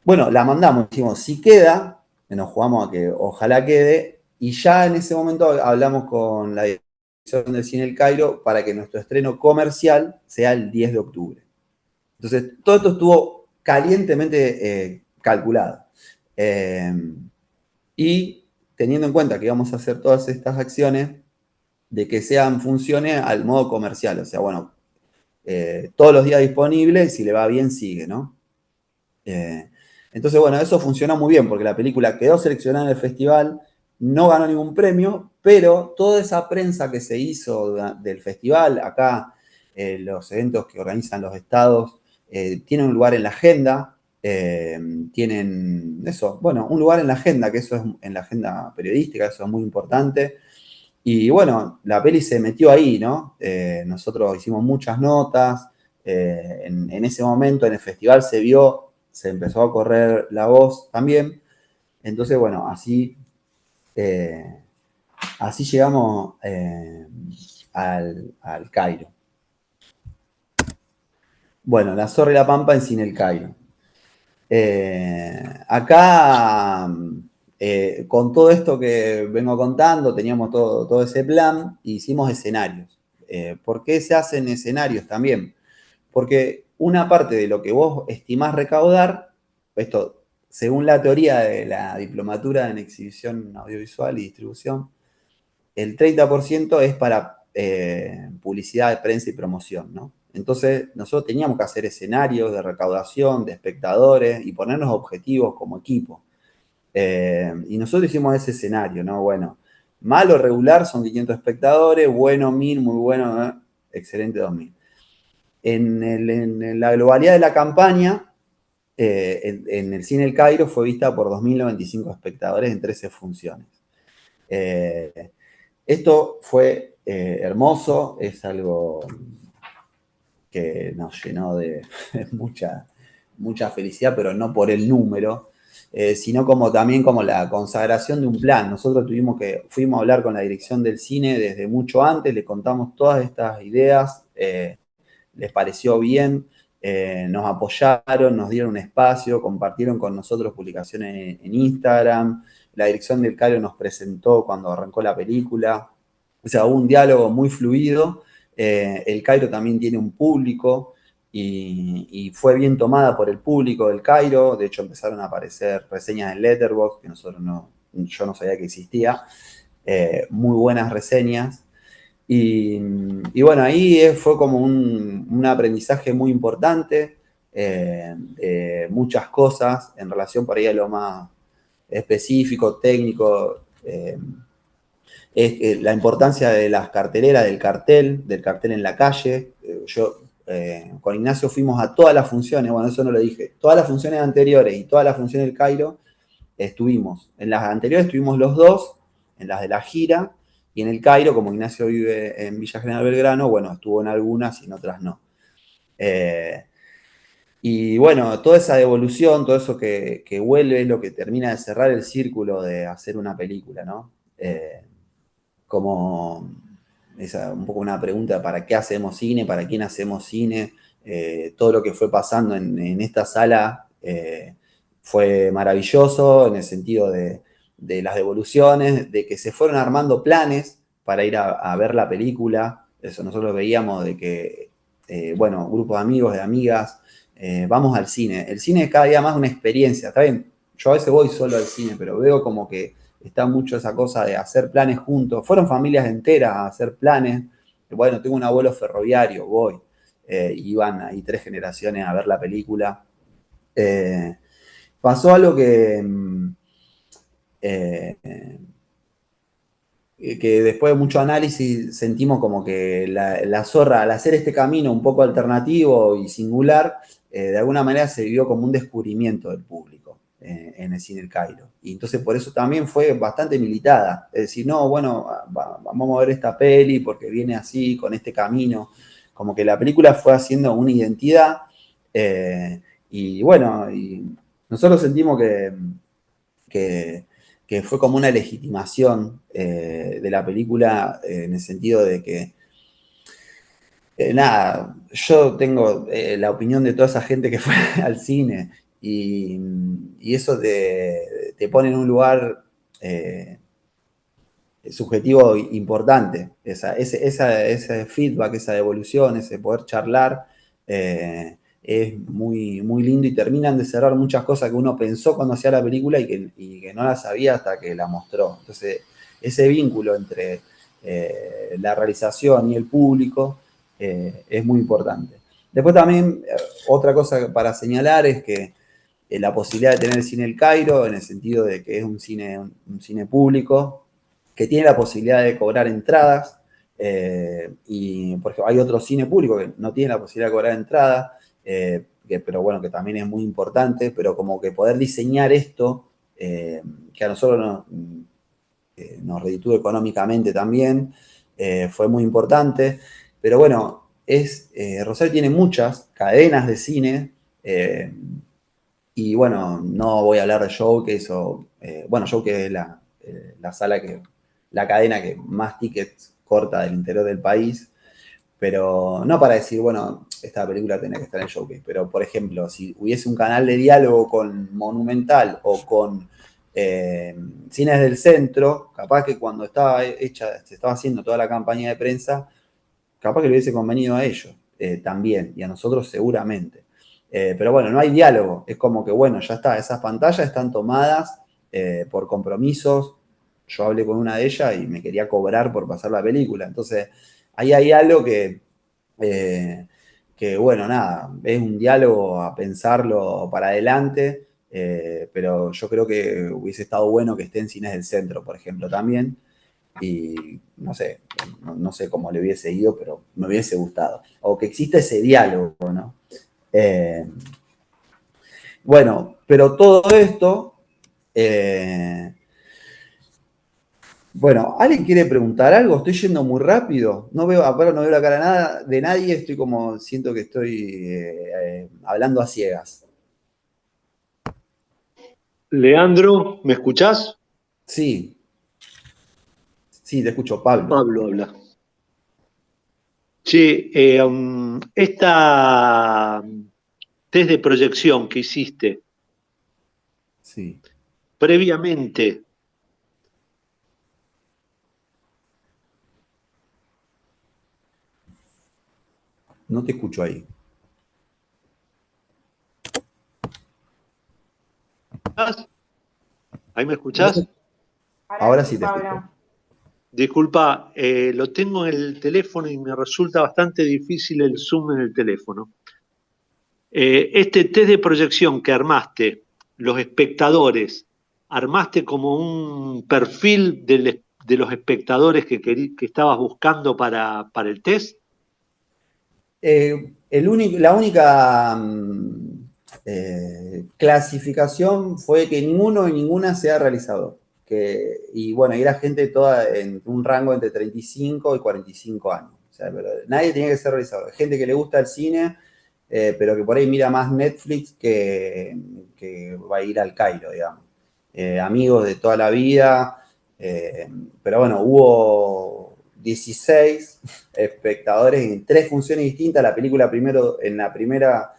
Speaker 2: Bueno, la mandamos, dijimos, si queda, nos jugamos a que ojalá quede, y ya en ese momento hablamos con la dirección del Cine El Cairo para que nuestro estreno comercial sea el 10 de octubre. Entonces, todo esto estuvo calientemente calculado. Eh, y teniendo en cuenta que íbamos a hacer todas estas acciones, de que sean funciones al modo comercial, o sea, bueno, todos los días disponibles, y si le va bien, sigue, ¿no? Entonces, bueno, eso funcionó muy bien, porque la película quedó seleccionada en el festival, no ganó ningún premio, pero toda esa prensa que se hizo del festival, acá los eventos que organizan los estados, tienen un lugar en la agenda, tienen eso, bueno, un lugar en la agenda, que eso es en la agenda periodística, eso es muy importante. Y bueno, la peli se metió ahí, ¿no? Nosotros hicimos muchas notas, en ese momento en el festival se vio, se empezó a correr la voz también. Entonces, bueno, eh, así llegamos al Cairo. Bueno, La Zorra y la Pampa en Cine El Cairo. Acá, con todo esto que vengo contando, teníamos todo ese plan, e hicimos escenarios. ¿Por qué se hacen escenarios también? Porque una parte de lo que vos estimás recaudar, esto según la teoría de la diplomatura en exhibición audiovisual y distribución, el 30% es para publicidad de prensa y promoción, ¿no? Entonces, nosotros teníamos que hacer escenarios de recaudación, de espectadores, y ponernos objetivos como equipo. Y nosotros hicimos ese escenario, ¿no? Bueno, malo regular son 500 espectadores, bueno 1000, muy bueno, excelente 2000. En la globalidad de la campaña, en el Cine El Cairo fue vista por 2095 espectadores en 13 funciones. Esto fue hermoso, es algo que nos llenó de mucha felicidad, pero no por el número, sino también como la consagración de un plan. Nosotros fuimos a hablar con la dirección del cine desde mucho antes, le contamos todas estas ideas, les pareció bien, nos apoyaron, nos dieron un espacio, compartieron con nosotros publicaciones en Instagram, la dirección del Cairo nos presentó cuando arrancó la película, o sea, hubo un diálogo muy fluido, el Cairo también tiene un público y fue bien tomada por el público del Cairo, de hecho empezaron a aparecer reseñas en Letterboxd, que yo no sabía que existía, muy buenas reseñas. Y bueno, ahí fue como un aprendizaje muy importante, muchas cosas en relación por ahí a lo más específico, técnico, es la importancia de las carteleras, del cartel en la calle. Yo con Ignacio fuimos a todas las funciones, bueno, eso no lo dije, todas las funciones anteriores y todas las funciones del Cairo estuvimos. En las anteriores estuvimos los dos, en las de la gira, y en el Cairo, como Ignacio vive en Villa General Belgrano, bueno, estuvo en algunas y en otras no. Y bueno, toda esa devolución, todo eso que vuelve es lo que termina de cerrar el círculo de hacer una película, ¿no? Como un poco una pregunta, ¿para qué hacemos cine? ¿Para quién hacemos cine? Todo lo que fue pasando en esta sala fue maravilloso en el sentido de las devoluciones, de que se fueron armando planes para ir a ver la película. Eso nosotros veíamos de que, bueno, grupos de amigos, de amigas, vamos al cine. El cine es cada día más una experiencia, ¿está bien? Yo a veces voy solo al cine, pero veo como que está mucho esa cosa de hacer planes juntos. Fueron familias enteras a hacer planes. Bueno, tengo un abuelo ferroviario, voy. Iban ahí 3 generaciones a ver la película. Pasó algo eh, que después de mucho análisis sentimos como que la Zorra, al hacer este camino un poco alternativo y singular, de alguna manera se vivió como un descubrimiento del público en el cine El Cairo. Y entonces por eso también fue bastante militada. Es decir, no, bueno, vamos a ver esta peli porque viene así, con este camino. Como que la película fue haciendo una identidad. Y bueno, y nosotros sentimos que que fue como una legitimación de la película en el sentido de que, nada, yo tengo la opinión de toda esa gente que fue al cine y eso te pone en un lugar subjetivo importante, ese feedback, esa devolución, ese poder charlar. Es muy, muy lindo y terminan de cerrar muchas cosas que uno pensó cuando hacía la película y que no la sabía hasta que la mostró. Entonces, ese vínculo entre la realización y el público es muy importante. Después también, otra cosa para señalar es que la posibilidad de tener el cine El Cairo, en el sentido de que es un cine público, que tiene la posibilidad de cobrar entradas, y por ejemplo, hay otro cine público que no tiene la posibilidad de cobrar entradas, pero bueno, que también es muy importante, pero como que poder diseñar esto, que a nosotros nos reditúe económicamente también, fue muy importante, pero bueno, Rosario tiene muchas cadenas de cine, y bueno, no voy a hablar de Showcase bueno, Showcase es la sala la cadena que más tickets corta del interior del país, pero no para decir, bueno, esta película tiene que estar en Showcase, pero por ejemplo, si hubiese un canal de diálogo con Monumental o con Cines del Centro, capaz que cuando se estaba haciendo toda la campaña de prensa, capaz que le hubiese convenido a ellos también, y a nosotros seguramente. Pero bueno, no hay diálogo, es como que bueno, ya está, esas pantallas están tomadas por compromisos. Yo hablé con una de ellas y me quería cobrar por pasar la película. Entonces, ahí hay algo que bueno, nada, es un diálogo a pensarlo para adelante, pero yo creo que hubiese estado bueno que esté en Cines del Centro, por ejemplo, también. Y no sé cómo le hubiese ido, pero me hubiese gustado. O que exista ese diálogo, ¿no? Eh, bueno, pero todo esto, eh, bueno, ¿alguien quiere preguntar algo? Estoy yendo muy rápido. No veo, ahora no veo la cara de nadie, estoy como, siento que estoy hablando a ciegas.
Speaker 3: Leandro, ¿me escuchás?
Speaker 2: Sí, sí, te escucho, Pablo.
Speaker 3: Pablo habla. Che, esta test de proyección que hiciste
Speaker 2: Sí.
Speaker 3: previamente,
Speaker 2: No te escucho ahí.
Speaker 3: ¿ahí me
Speaker 2: No te-
Speaker 3: escuchás?
Speaker 2: Ahora sí te escucho.
Speaker 3: Disculpa, lo tengo en el teléfono y me resulta bastante difícil el zoom en el teléfono. Este test de proyección que armaste, los espectadores, ¿armaste como un perfil de los espectadores que estabas buscando para el test?
Speaker 2: La única clasificación fue que ninguno y ninguna sea realizador. Y bueno, y era gente toda en un rango entre 35 y 45 años. O sea, pero nadie tenía que ser realizador. Gente que le gusta el cine, pero que por ahí mira más Netflix que va a ir al Cairo, digamos. Amigos de toda la vida. Pero bueno, hubo 16 espectadores en 3 funciones distintas. La película primero, en la primera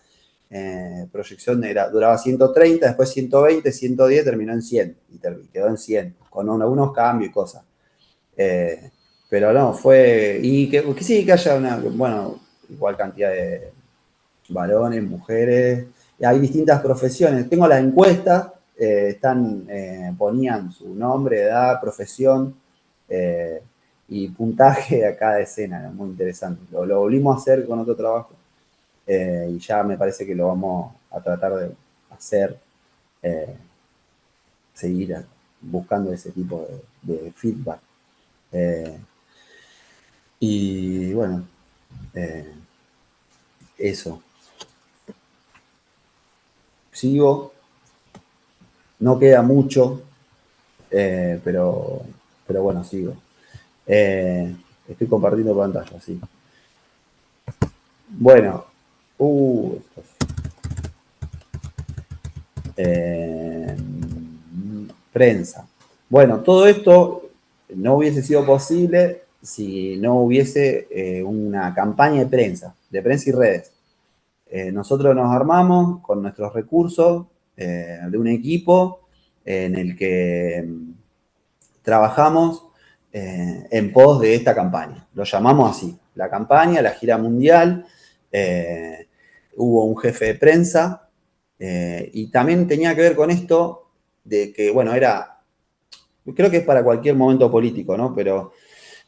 Speaker 2: proyección duraba 130, después 120, 110, terminó en 100 y quedó en 100, con algunos cambios y cosas. Eh, pero no, fue. Y que sí, que haya una, bueno, igual cantidad de varones, mujeres. Hay distintas profesiones. Tengo las encuestas, ponían su nombre, edad, profesión eh, y puntaje a cada escena. Muy interesante. Lo volvimos a hacer con otro trabajo y ya me parece que lo vamos a tratar de hacer, eh, seguir buscando ese tipo de feedback. Eh, y bueno, eh, eso. Sigo, no queda mucho, pero bueno, sigo. Eh, Estoy compartiendo pantalla, sí. Bueno, eh, prensa. Bueno, todo esto no hubiese sido posible si no hubiese una campaña de prensa y redes. Nosotros nos armamos con nuestros recursos de un equipo en el que trabajamos en pos de esta campaña. Lo llamamos así, la campaña, la gira mundial. Hubo un jefe de prensa y también tenía que ver con esto de que, bueno, creo que es para cualquier momento político, ¿no? Pero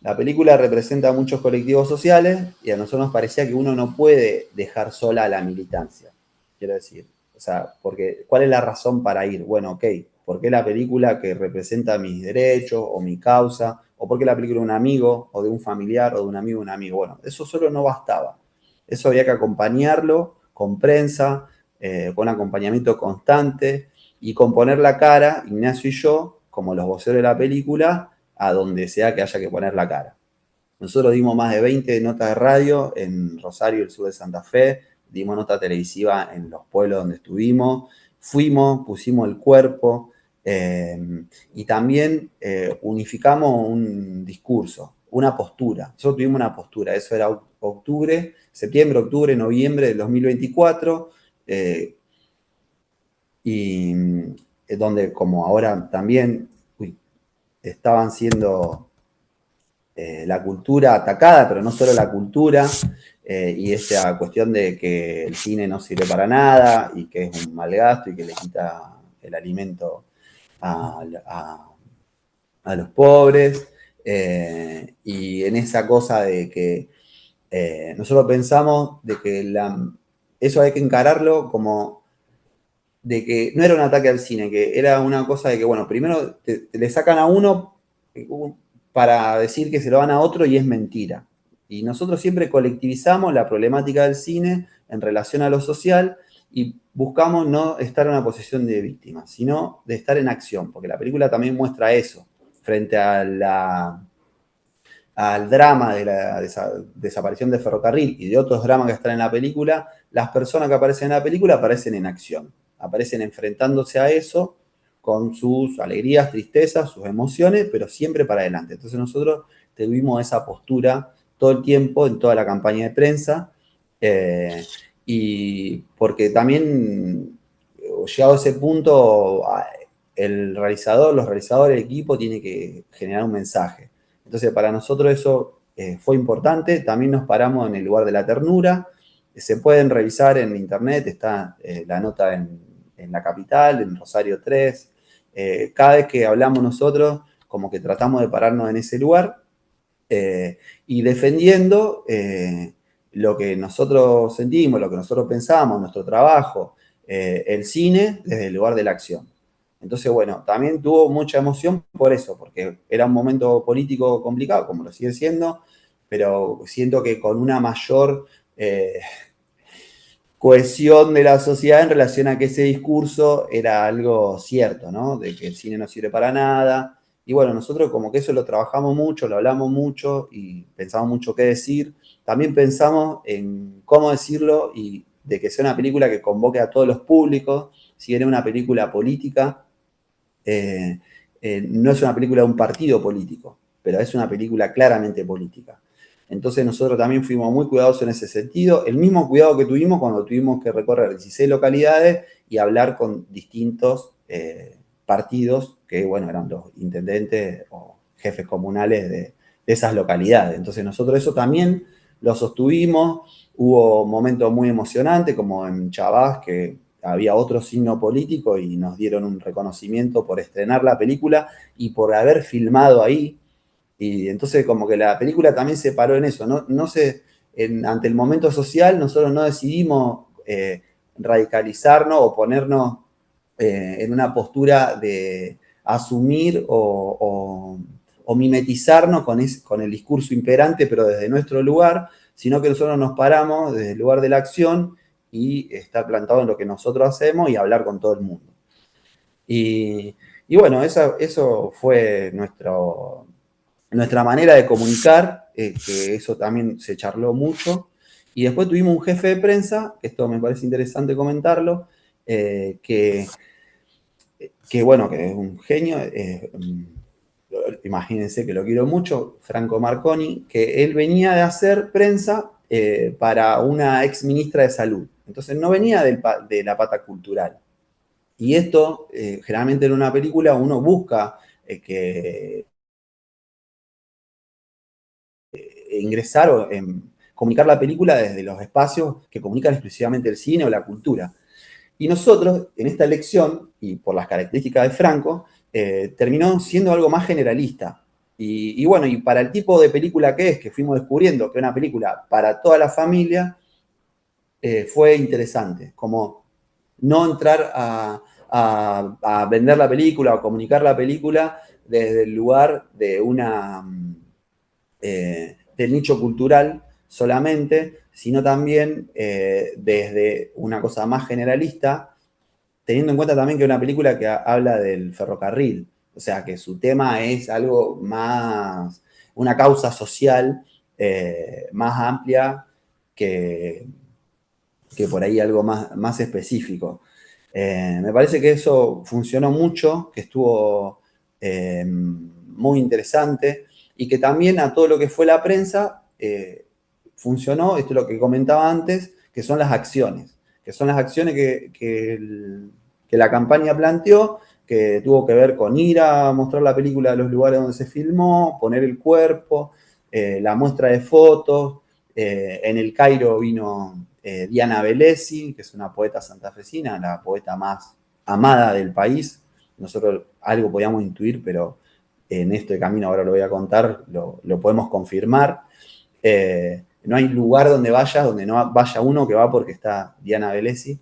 Speaker 2: la película representa muchos colectivos sociales y a nosotros nos parecía que uno no puede dejar sola a la militancia. Quiero decir, o sea, porque ¿cuál es la razón para ir? Bueno, ok, ¿por qué la película que representa mis derechos o mi causa? ¿O por qué la película de un amigo o de un familiar o de un amigo de un amigo? Bueno, eso solo no bastaba. Eso había que acompañarlo con prensa, con acompañamiento constante y con poner la cara, Ignacio y yo, como los voceros de la película, a donde sea que haya que poner la cara. Nosotros dimos más de 20 notas de radio en Rosario, el sur de Santa Fe, dimos nota televisiva en los pueblos donde estuvimos, fuimos, pusimos el cuerpo y también unificamos un discurso, una postura. Nosotros tuvimos una postura, eso era septiembre, octubre, noviembre del 2024 y donde como ahora también estaban siendo la cultura atacada, pero no solo la cultura, y esta cuestión de que el cine no sirve para nada y que es un mal gasto y que le quita el alimento a, a los pobres, y en esa cosa de que nosotros pensamos de que eso hay que encararlo como de que no era un ataque al cine, que era una cosa de que, bueno, primero te le sacan a uno para decir que se lo van a otro y es mentira. Y nosotros siempre colectivizamos la problemática del cine en relación a lo social y buscamos no estar en una posición de víctima, sino de estar en acción, porque la película también muestra eso, frente al drama de la desaparición de ferrocarril y de otros dramas que están en la película, las personas que aparecen en la película aparecen en acción, aparecen enfrentándose a eso con sus alegrías, tristezas, sus emociones, pero siempre para adelante. Entonces nosotros tuvimos esa postura todo el tiempo en toda la campaña de prensa, y porque también, llegado a ese punto, el realizador, los realizadores, el equipo tiene que generar un mensaje. Entonces, para nosotros eso fue importante. También nos paramos en el lugar de la ternura. Se pueden revisar en internet, está la nota en La Capital, en Rosario 3. Cada vez que hablamos nosotros, como que tratamos de pararnos en ese lugar y defendiendo lo que nosotros sentimos, lo que nosotros pensamos, nuestro trabajo, el cine desde el lugar de la acción. Entonces, bueno, también tuvo mucha emoción por eso, porque era un momento político complicado, como lo sigue siendo, pero siento que con una mayor cohesión de la sociedad en relación a que ese discurso era algo cierto, ¿no? De que el cine no sirve para nada. Y bueno, nosotros como que eso lo trabajamos mucho, lo hablamos mucho y pensamos mucho qué decir. También pensamos en cómo decirlo y de que sea una película que convoque a todos los públicos. Si era una película política, no es una película de un partido político, pero es una película claramente política. Entonces nosotros también fuimos muy cuidadosos en ese sentido, el mismo cuidado que tuvimos cuando tuvimos que recorrer 16 localidades y hablar con distintos partidos que, bueno, eran los intendentes o jefes comunales de esas localidades. Entonces nosotros eso también lo sostuvimos, hubo momentos muy emocionantes como en Chabás, que había otro signo político y nos dieron un reconocimiento por estrenar la película y por haber filmado ahí. Y entonces como que la película también se paró en eso, no sé, ante el momento social nosotros no decidimos radicalizarnos o ponernos en una postura de asumir o mimetizarnos con el discurso imperante, pero desde nuestro lugar, sino que nosotros nos paramos desde el lugar de la acción y estar plantado en lo que nosotros hacemos y hablar con todo el mundo. Y bueno, eso fue nuestra manera de comunicar, que eso también se charló mucho. Y después tuvimos un jefe de prensa, que esto me parece interesante comentarlo, que bueno, que es un genio, imagínense que lo quiero mucho, Franco Marconi, que él venía de hacer prensa para una ex ministra de Salud. Entonces no venía de la pata cultural. Y esto, generalmente en una película uno busca que ingresar o comunicar la película desde los espacios que comunican exclusivamente el cine o la cultura. Y nosotros, en esta elección, y por las características de Franco, terminó siendo algo más generalista. Y bueno, y para el tipo de película que es, que fuimos descubriendo que es una película para toda la familia, fue interesante. Como no entrar a vender la película o comunicar la película desde el lugar de del nicho cultural solamente, sino también desde una cosa más generalista, teniendo en cuenta también que es una película que habla del ferrocarril, o sea, que su tema es algo más, una causa social más amplia que, que por ahí algo más específico. Me parece que eso funcionó mucho, que estuvo muy interesante y que también a todo lo que fue la prensa funcionó, esto es lo que comentaba antes, que son las acciones, que la campaña planteó, que tuvo que ver con ir a mostrar la película a los lugares donde se filmó, poner el cuerpo, la muestra de fotos. En el Cairo vino Diana Velesi, que es una poeta santafesina, la poeta más amada del país. Nosotros algo podíamos intuir, pero en este camino, ahora lo voy a contar, lo podemos confirmar. No hay lugar donde vayas donde no vaya uno que va porque está Diana Velesi.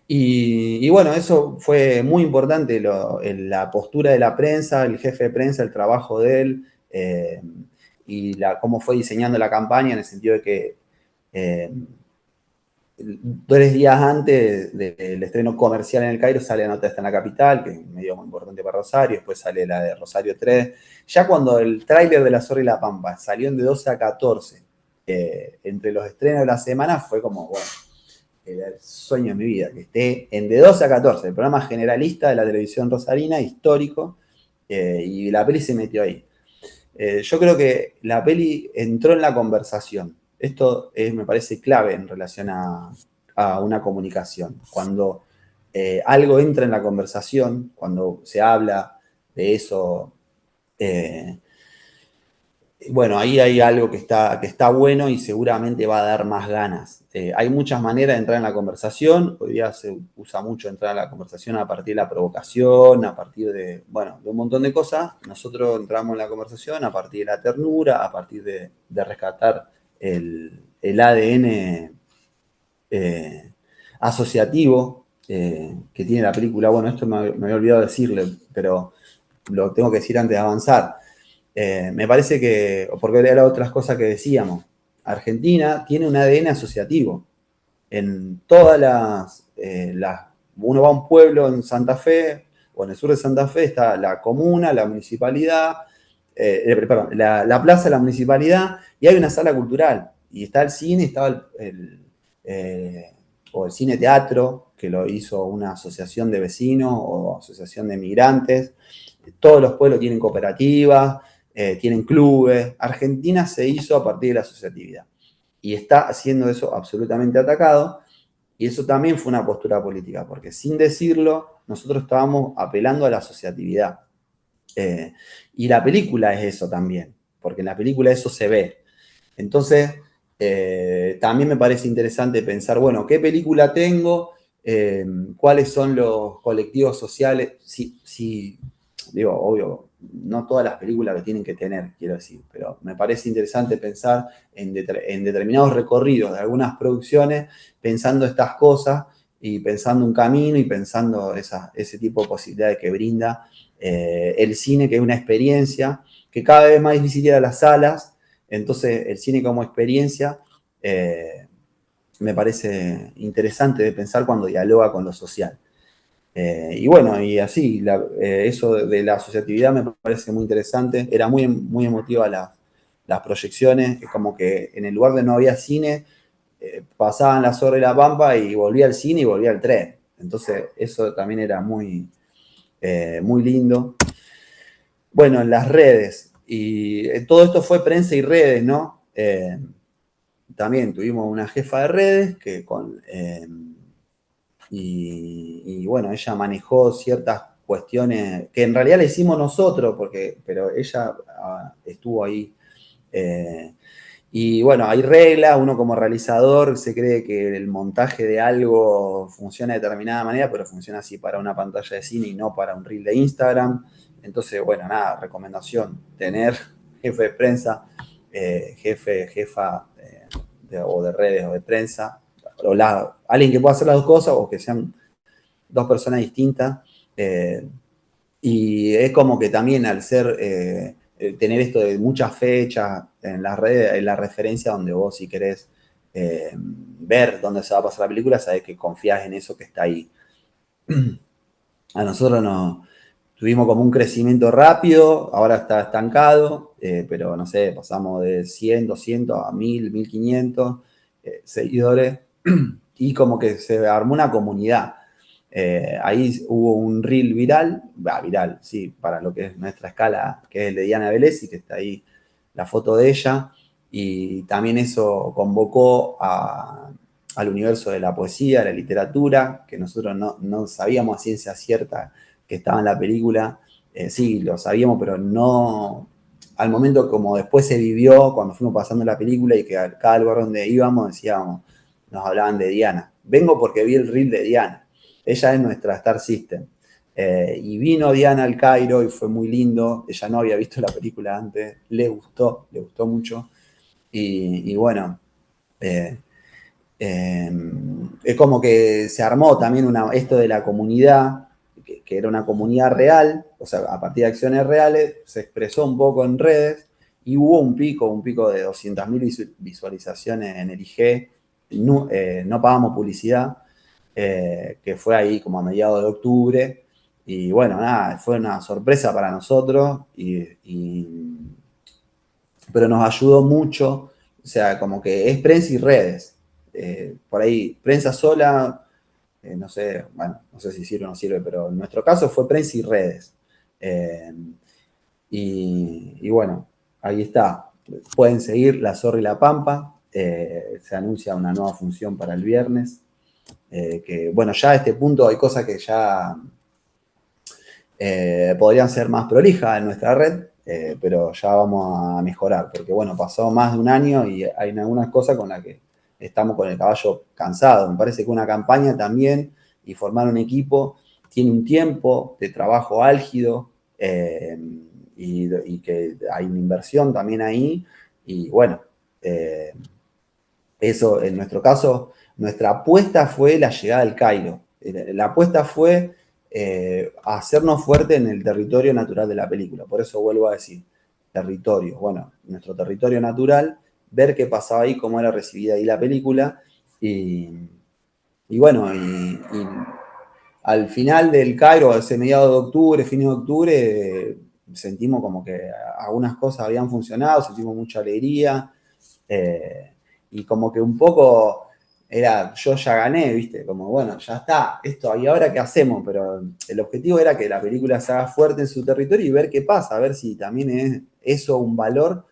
Speaker 2: Y bueno, eso fue muy importante, la postura de la prensa, el jefe de prensa, el trabajo de él, y cómo fue diseñando la campaña en el sentido de que 3 días antes del estreno comercial en el Cairo sale la nota Está en la Capital, que es un medio muy importante para Rosario, después sale la de Rosario 3. Ya cuando el tráiler de La Zorra y la Pampa salió en de 12 a 14, entre los estrenos de la semana, fue como, bueno, el sueño de mi vida, que esté en de 12 a 14, el programa generalista de la televisión rosarina, histórico, y la peli se metió ahí. Yo creo que la peli entró en la conversación. Esto me parece clave en relación a una comunicación. Cuando algo entra en la conversación, cuando se habla de eso, eh, bueno, ahí hay algo que está bueno y seguramente va a dar más ganas. Hay muchas maneras de entrar en la conversación. Hoy día se usa mucho entrar en la conversación a partir de la provocación, a partir de, bueno, de un montón de cosas. Nosotros entramos en la conversación a partir de la ternura, a partir de rescatar el ADN asociativo que tiene la película. Bueno, esto me había olvidado decirle, pero lo tengo que decir antes de avanzar. Me parece que, porque era otras cosas que decíamos, Argentina tiene un ADN asociativo. En todas uno va a un pueblo en Santa Fe, o en el sur de Santa Fe, está la comuna, la municipalidad, perdón, la plaza, la municipalidad, y hay una sala cultural. Y está el cine, estaba o el cine teatro, que lo hizo una asociación de vecinos o asociación de migrantes. Todos los pueblos tienen cooperativas, tienen clubes. Argentina se hizo a partir de la asociatividad y está haciendo eso absolutamente atacado, y eso también fue una postura política, porque sin decirlo, nosotros estábamos apelando a la asociatividad. Y la película es eso también, porque en la película eso se ve. Entonces, también me parece interesante pensar, bueno, ¿qué película tengo? ¿Cuáles son los colectivos sociales? Sí, digo, obvio, no todas las películas que tienen que tener, quiero decir, pero me parece interesante pensar en determinados recorridos de algunas producciones, pensando estas cosas y pensando un camino y pensando ese tipo de posibilidades que brinda el cine, que es una experiencia, que cada vez es más difícil ir a las salas. Entonces, el cine como experiencia me parece interesante de pensar cuando dialoga con lo social. Y bueno, y así, eso de la asociatividad me parece muy interesante. Era muy, muy emotiva las proyecciones, es como que en el lugar donde no había cine, pasaban las horas de la Pampa y volvía al cine y volvía al tren. Entonces, eso también era muy, muy lindo. Bueno, en las redes, y todo esto fue prensa y redes, ¿no? También tuvimos una jefa de redes y bueno, ella manejó ciertas cuestiones que en realidad la hicimos nosotros, pero ella estuvo ahí. Y bueno, hay reglas, uno como realizador se cree que el montaje de algo funciona de determinada manera, pero funciona así para una pantalla de cine y no para un reel de Instagram. Entonces, bueno, nada, recomendación, tener jefe de prensa, jefa o de redes o de prensa, o alguien que pueda hacer las dos cosas o que sean dos personas distintas. Y es como que también al tener esto de muchas fechas en las redes, en la referencia donde vos si querés ver dónde se va a pasar la película, sabés que confías en eso que está ahí. A nosotros tuvimos como un crecimiento rápido, ahora está estancado, pero no sé, pasamos de 100, 200 a 1000, 1500 seguidores y como que se armó una comunidad. Ahí hubo un reel viral, sí, para lo que es nuestra escala, que es el de Diana Velesi, que está ahí la foto de ella, y también eso convocó al universo de la poesía, de la literatura, que nosotros no sabíamos a ciencia cierta que estaba en la película. Sí, lo sabíamos, pero no al momento como después se vivió, cuando fuimos pasando la película y que a cada lugar donde íbamos decíamos, nos hablaban de Diana. Vengo porque vi el reel de Diana. Ella es nuestra Star System. Y vino Diana al Cairo y fue muy lindo. Ella no había visto la película antes, le gustó mucho. Y bueno, es como que se armó también esto de la comunidad, que era una comunidad real, o sea, a partir de acciones reales, se expresó un poco en redes y hubo un pico de 200.000 visualizaciones en el IG. No pagamos publicidad, que fue ahí como a mediados de octubre. Y bueno, nada, fue una sorpresa para nosotros, pero nos ayudó mucho. O sea, como que es prensa y redes. Por ahí, prensa sola, no sé, bueno, no sé si sirve o no sirve, pero en nuestro caso fue prensa y redes. Y bueno, ahí está. Pueden seguir La Zorra y la Pampa. Se anuncia una nueva función para el viernes. Que bueno, ya a este punto hay cosas que ya podrían ser más prolijas en nuestra red, pero ya vamos a mejorar, porque bueno, pasó más de un año y hay algunas cosas con las que estamos con el caballo cansado. Me parece que una campaña también y formar un equipo tiene un tiempo de trabajo álgido, y que hay una inversión también ahí, y bueno, eso en nuestro caso, nuestra apuesta fue la llegada del Cairo. La apuesta fue hacernos fuerte en el territorio natural de la película. Por eso vuelvo a decir, territorio. Bueno, nuestro territorio natural, ver qué pasaba ahí, cómo era recibida ahí la película. Y bueno, y al final del Cairo, ese mediado de octubre, fines de octubre, sentimos como que algunas cosas habían funcionado, sentimos mucha alegría. Y como que un poco era, yo ya gané, ¿viste? Como, bueno, ya está, esto, ¿y ahora qué hacemos? Pero el objetivo era que la película se haga fuerte en su territorio y ver qué pasa, a ver si también es eso un valor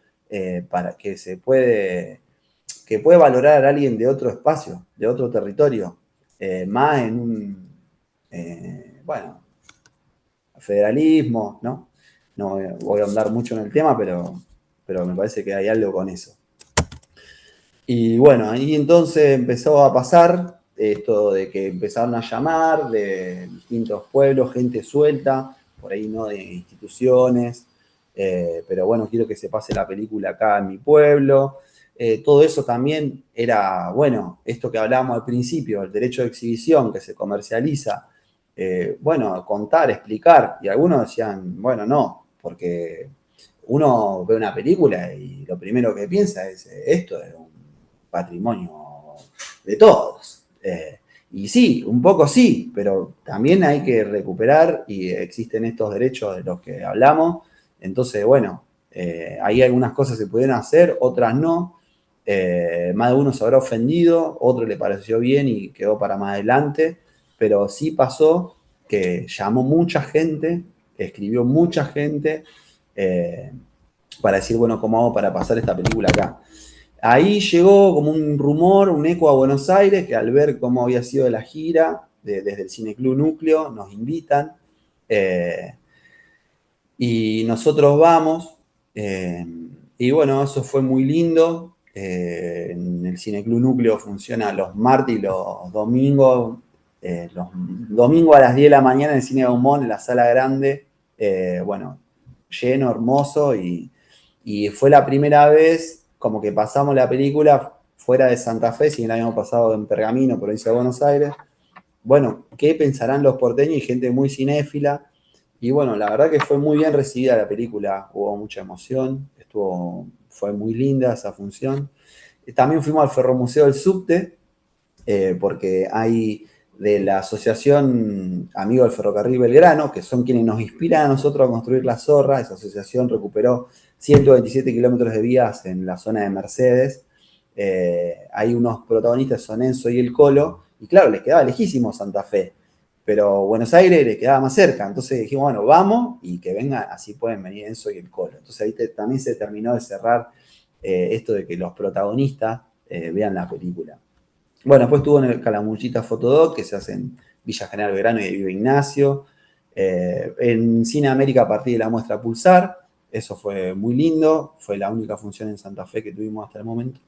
Speaker 2: para que puede valorar a alguien de otro espacio, de otro territorio, más en un, bueno, federalismo, ¿no? No voy a ahondar mucho en el tema, pero me parece que hay algo con eso. Y bueno, ahí entonces empezó a pasar esto de que empezaron a llamar de distintos pueblos, gente suelta, por ahí no de instituciones, pero bueno, quiero que se pase la película acá en mi pueblo. Todo eso también era, bueno, esto que hablábamos al principio, el derecho de exhibición que se comercializa, bueno, contar, explicar, y algunos decían, bueno, no, porque uno ve una película y lo primero que piensa es, esto es un patrimonio de todos. Y sí, un poco sí, pero también hay que recuperar y existen estos derechos de los que hablamos. Entonces, bueno, ahí algunas cosas se pudieron hacer, otras no. Más de uno se habrá ofendido, otro le pareció bien y quedó para más adelante, pero sí pasó que llamó mucha gente, escribió mucha gente, para decir, bueno, ¿cómo hago para pasar esta película acá? Ahí llegó como un rumor, un eco a Buenos Aires, que al ver cómo había sido la gira, desde el Cineclub Núcleo, nos invitan, y nosotros vamos, y bueno, eso fue muy lindo. En el Cineclub Núcleo funciona los martes y los domingos a las 10 de la mañana en el Cine Gaumont, en la sala grande, bueno, lleno, hermoso, y fue la primera vez como que pasamos la película fuera de Santa Fe, si la habíamos pasado en Pergamino, provincia de Buenos Aires. Bueno, ¿qué pensarán los porteños? Y gente muy cinéfila. Y bueno, la verdad que fue muy bien recibida la película, hubo mucha emoción, fue muy linda esa función. También fuimos al Ferromuseo del Subte, porque hay de la Asociación Amigos del Ferrocarril Belgrano, que son quienes nos inspiran a nosotros a construir La Zorra. Esa asociación recuperó 127 kilómetros de vías en la zona de Mercedes. Hay unos protagonistas, son Enzo y el Colo, y claro, les quedaba lejísimo Santa Fe, pero Buenos Aires les quedaba más cerca. Entonces dijimos, bueno, vamos y que vengan, así pueden venir Enzo y el Colo. Entonces ahí también se terminó de cerrar esto de que los protagonistas vean la película. Bueno, después estuvo en el Calamuchita Fotodoc, que se hace en Villa General Belgrano y Vive Ignacio. En Cine América a partir de la muestra Pulsar. Eso fue muy lindo. Fue la única función en Santa Fe que tuvimos hasta el momento.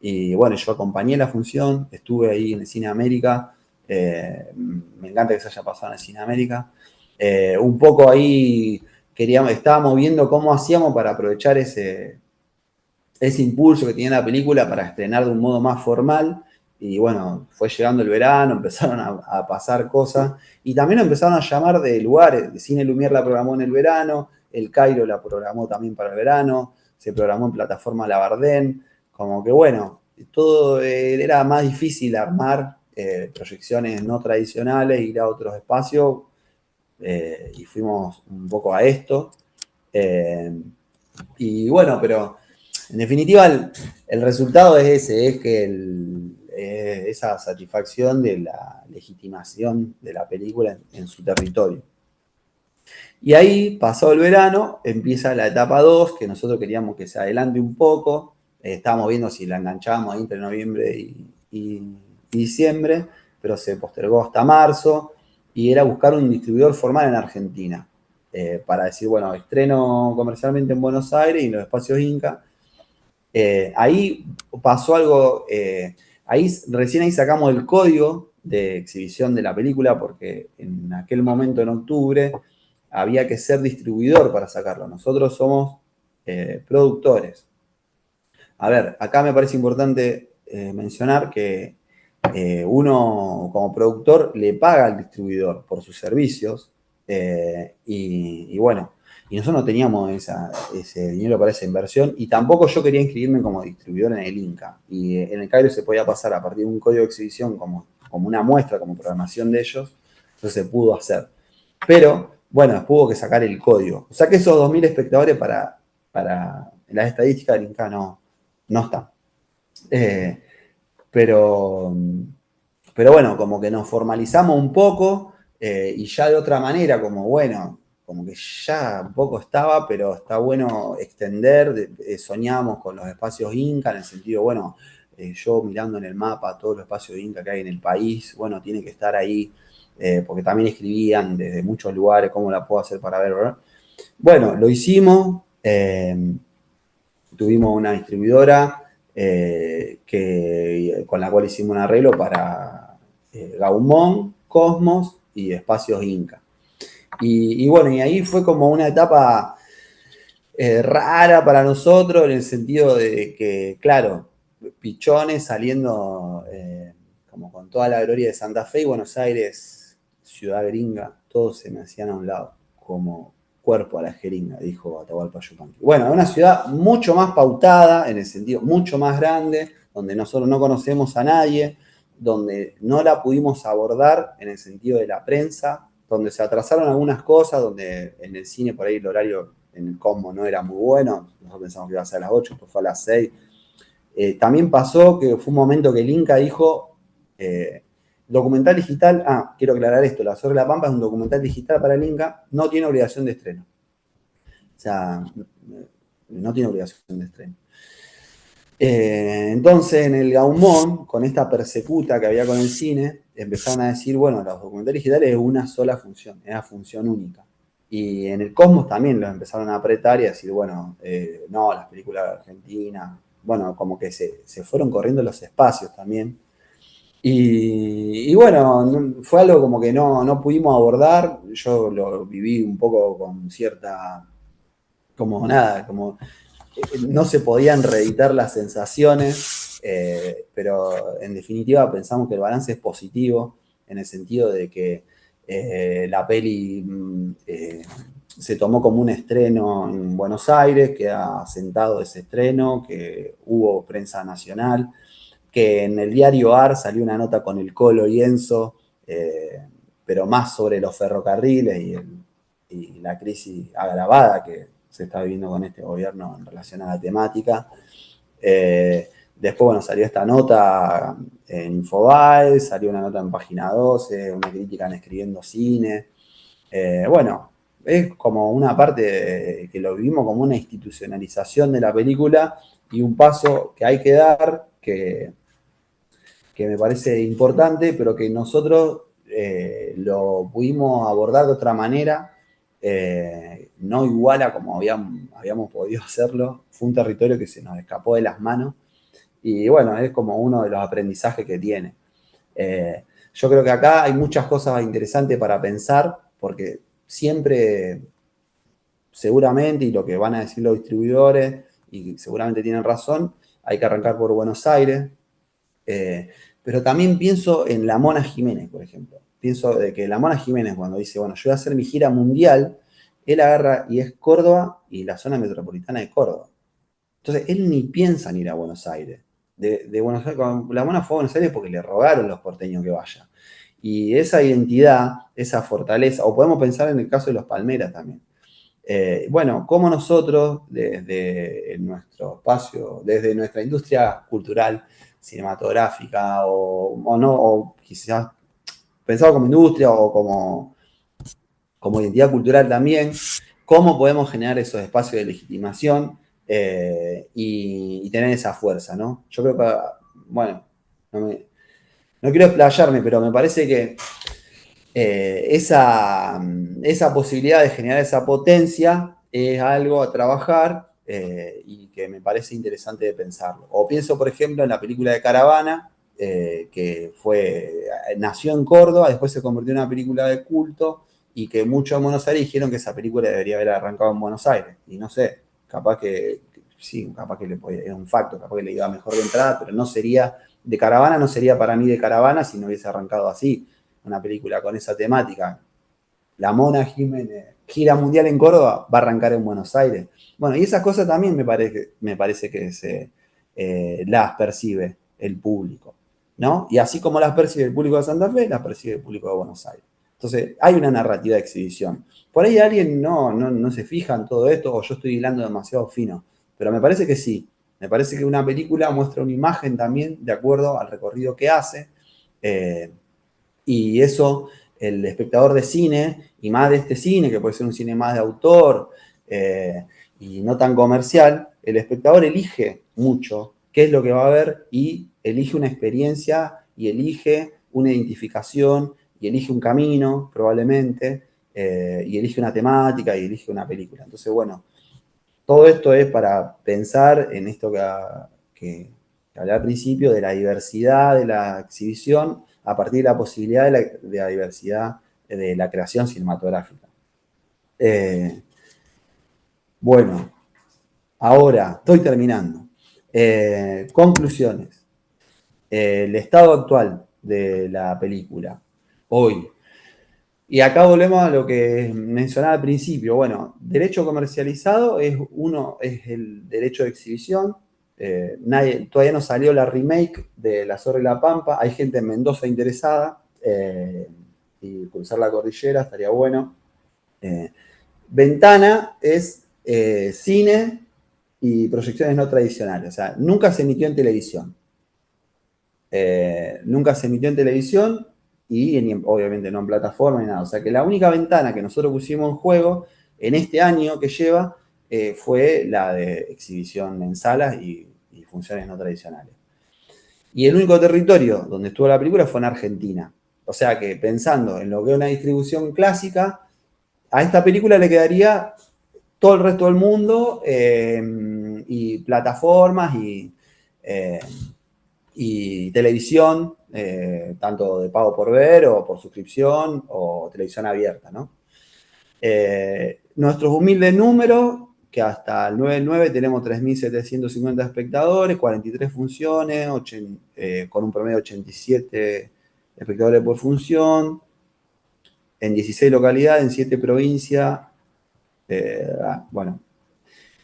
Speaker 2: Y bueno, yo acompañé la función. Estuve ahí en el Cine América. Me encanta que se haya pasado en el Cine América. Un poco ahí estábamos viendo cómo hacíamos para aprovechar ese impulso que tenía la película para estrenar de un modo más formal. Y bueno, fue llegando el verano, empezaron a pasar cosas, y también empezaron a llamar de lugares. De Cine Lumière la programó en el verano, el Cairo la programó también para el verano, se programó en plataforma Labardén, como que bueno, todo era más difícil armar proyecciones no tradicionales, ir a otros espacios, y fuimos un poco a esto. Y bueno, pero en definitiva el resultado es ese, es que esa satisfacción de la legitimación de la película en su territorio. Y ahí, pasado el verano, empieza la etapa 2, que nosotros queríamos que se adelante un poco. Estábamos viendo si la enganchábamos ahí entre noviembre y diciembre, pero se postergó hasta marzo, y era buscar un distribuidor formal en Argentina, para decir, bueno, estreno comercialmente en Buenos Aires y en los espacios Inca. Ahí pasó algo, recién ahí sacamos el código de exhibición de la película, porque en aquel momento, en octubre, había que ser distribuidor para sacarlo. Nosotros somos productores. A ver, acá me parece importante mencionar que uno como productor le paga al distribuidor por sus servicios, y bueno, y nosotros no teníamos ese dinero para esa inversión, y tampoco yo quería inscribirme como distribuidor en el Inca. Y en el Cairo se podía pasar a partir de un código de exhibición como una muestra, como programación de ellos, entonces se pudo hacer. Pero, bueno, hubo que sacar el código. O sea que esos 2.000 espectadores para las estadísticas del Inca no están. Pero bueno, como que nos formalizamos un poco, y ya de otra manera, como bueno, como que ya un poco estaba, pero está bueno extender, soñamos con los espacios Inca, en el sentido, bueno, yo mirando en el mapa todos los espacios Inca que hay en el país, bueno, tiene que estar ahí, porque también escribían desde muchos lugares cómo la puedo hacer para ver, ¿verdad? Bueno, lo hicimos, tuvimos una distribuidora con la cual hicimos un arreglo para Gaumont, Cosmos y Espacios Inca. Y bueno, y ahí fue como una etapa rara para nosotros, en el sentido de que, claro, pichones saliendo como con toda la gloria de Santa Fe y Buenos Aires, ciudad gringa, todos se me hacían a un lado, como cuerpo a la jeringa, dijo Atahualpa Yupanqui. Bueno, es una ciudad mucho más pautada, en el sentido mucho más grande, donde nosotros no conocemos a nadie, donde no la pudimos abordar en el sentido de la prensa, donde se atrasaron algunas cosas, donde en el cine por ahí el horario en el Cosmo no era muy bueno, nosotros pensamos que iba a ser a las 8, pues fue a las 6. También pasó que fue un momento que el Inca dijo, documental digital, quiero aclarar esto, La Zorra de la Pampa es un documental digital para el Inca, no tiene obligación de estreno. O sea, no tiene obligación de estreno. Entonces, en el Gaumont, con esta persecuta que había con el cine, empezaron a decir, bueno, los documentales digitales es una sola función, es una función única. Y en el Cosmos también los empezaron a apretar y a decir, bueno, no, las películas de Argentina, bueno, como que se fueron corriendo los espacios también. Y bueno, fue algo como que no pudimos abordar, yo lo viví un poco con cierta, como nada, como no se podían reeditar las sensaciones, pero en definitiva pensamos que el balance es positivo, en el sentido de que la peli se tomó como un estreno en Buenos Aires, que ha sentado ese estreno, que hubo prensa nacional, que en el diario AR salió una nota con el Colo y Enzo, pero más sobre los ferrocarriles y la crisis agravada que se está viviendo con este gobierno en relación a la temática. Después, bueno, salió esta nota en Infobae, salió una nota en Página 12, una crítica en Escribiendo Cine. Bueno, es como una parte que lo vivimos como una institucionalización de la película y un paso que hay que dar, que me parece importante, pero que nosotros lo pudimos abordar de otra manera, no igual a como habíamos podido hacerlo. Fue un territorio que se nos escapó de las manos y bueno, es como uno de los aprendizajes que tiene. Yo creo que acá hay muchas cosas interesantes para pensar, porque siempre, seguramente, y lo que van a decir los distribuidores, y seguramente tienen razón, hay que arrancar por Buenos Aires. Pero también pienso en la Mona Jiménez, por ejemplo. Pienso de que la Mona Jiménez, cuando dice, bueno, yo voy a hacer mi gira mundial, él agarra y es Córdoba y la zona metropolitana de Córdoba. Entonces, él ni piensa en ir a Buenos Aires. De Buenos Aires, la Mona fue a Buenos Aires porque le rogaron los porteños que vaya. Y esa identidad, esa fortaleza, o podemos pensar en el caso de los Palmeras también. Bueno, como nosotros, desde nuestro espacio, desde nuestra industria cultural, cinematográfica, o quizás pensado como industria o como como identidad cultural también, cómo podemos generar esos espacios de legitimación y tener esa fuerza, ¿no? Yo creo que, bueno, no quiero explayarme, pero me parece que esa posibilidad de generar esa potencia es algo a trabajar y que me parece interesante de pensarlo. O pienso, por ejemplo, en la película de Caravana, que nació en Córdoba, después se convirtió en una película de culto y que muchos en Buenos Aires dijeron que esa película debería haber arrancado en Buenos Aires. Y no sé, capaz que sí, capaz que es un facto, capaz que le iba mejor de entrada, pero no sería, de Caravana no sería para mí de Caravana si no hubiese arrancado así una película con esa temática. La Mona Jiménez, gira mundial en Córdoba, va a arrancar en Buenos Aires. Bueno, y esas cosas también me parece que las percibe el público, ¿no? Y así como las percibe el público de Santa Fe, las percibe el público de Buenos Aires. Entonces, hay una narrativa de exhibición. Por ahí alguien no se fija en todo esto, o yo estoy hilando demasiado fino, pero me parece que sí. Me parece que una película muestra una imagen también de acuerdo al recorrido que hace. Y eso, el espectador de cine, y más de este cine, que puede ser un cine más de autor y no tan comercial, el espectador elige mucho qué es lo que va a ver y elige una experiencia y elige una identificación y elige un camino, probablemente, y elige una temática y elige una película. Entonces, bueno, todo esto es para pensar en esto que hablé al principio, de la diversidad de la exhibición a partir de la posibilidad de la diversidad de la creación cinematográfica. Bueno, ahora estoy terminando. Conclusiones. El estado actual de la película, hoy. Y acá volvemos a lo que mencionaba al principio. Bueno, derecho comercializado es el derecho de exhibición. Todavía no salió la remake de La Zorra y la Pampa. Hay gente en Mendoza interesada. Y cruzar la cordillera estaría bueno. Ventana es cine y proyecciones no tradicionales. O sea, nunca se emitió en televisión. Nunca se emitió en televisión y obviamente no en plataforma ni nada. O sea que la única ventana que nosotros pusimos en juego en este año que lleva fue la de exhibición en salas y funciones no tradicionales. Y el único territorio donde estuvo la película fue en Argentina. O sea que pensando en lo que es una distribución clásica, a esta película le quedaría todo el resto del mundo y plataformas y televisión, tanto de pago por ver o por suscripción o televisión abierta, ¿no? Nuestros humildes números, que hasta el 9/9 tenemos 3.750 espectadores, 43 funciones, con un promedio de 87 espectadores por función, en 16 localidades, en 7 provincias, bueno,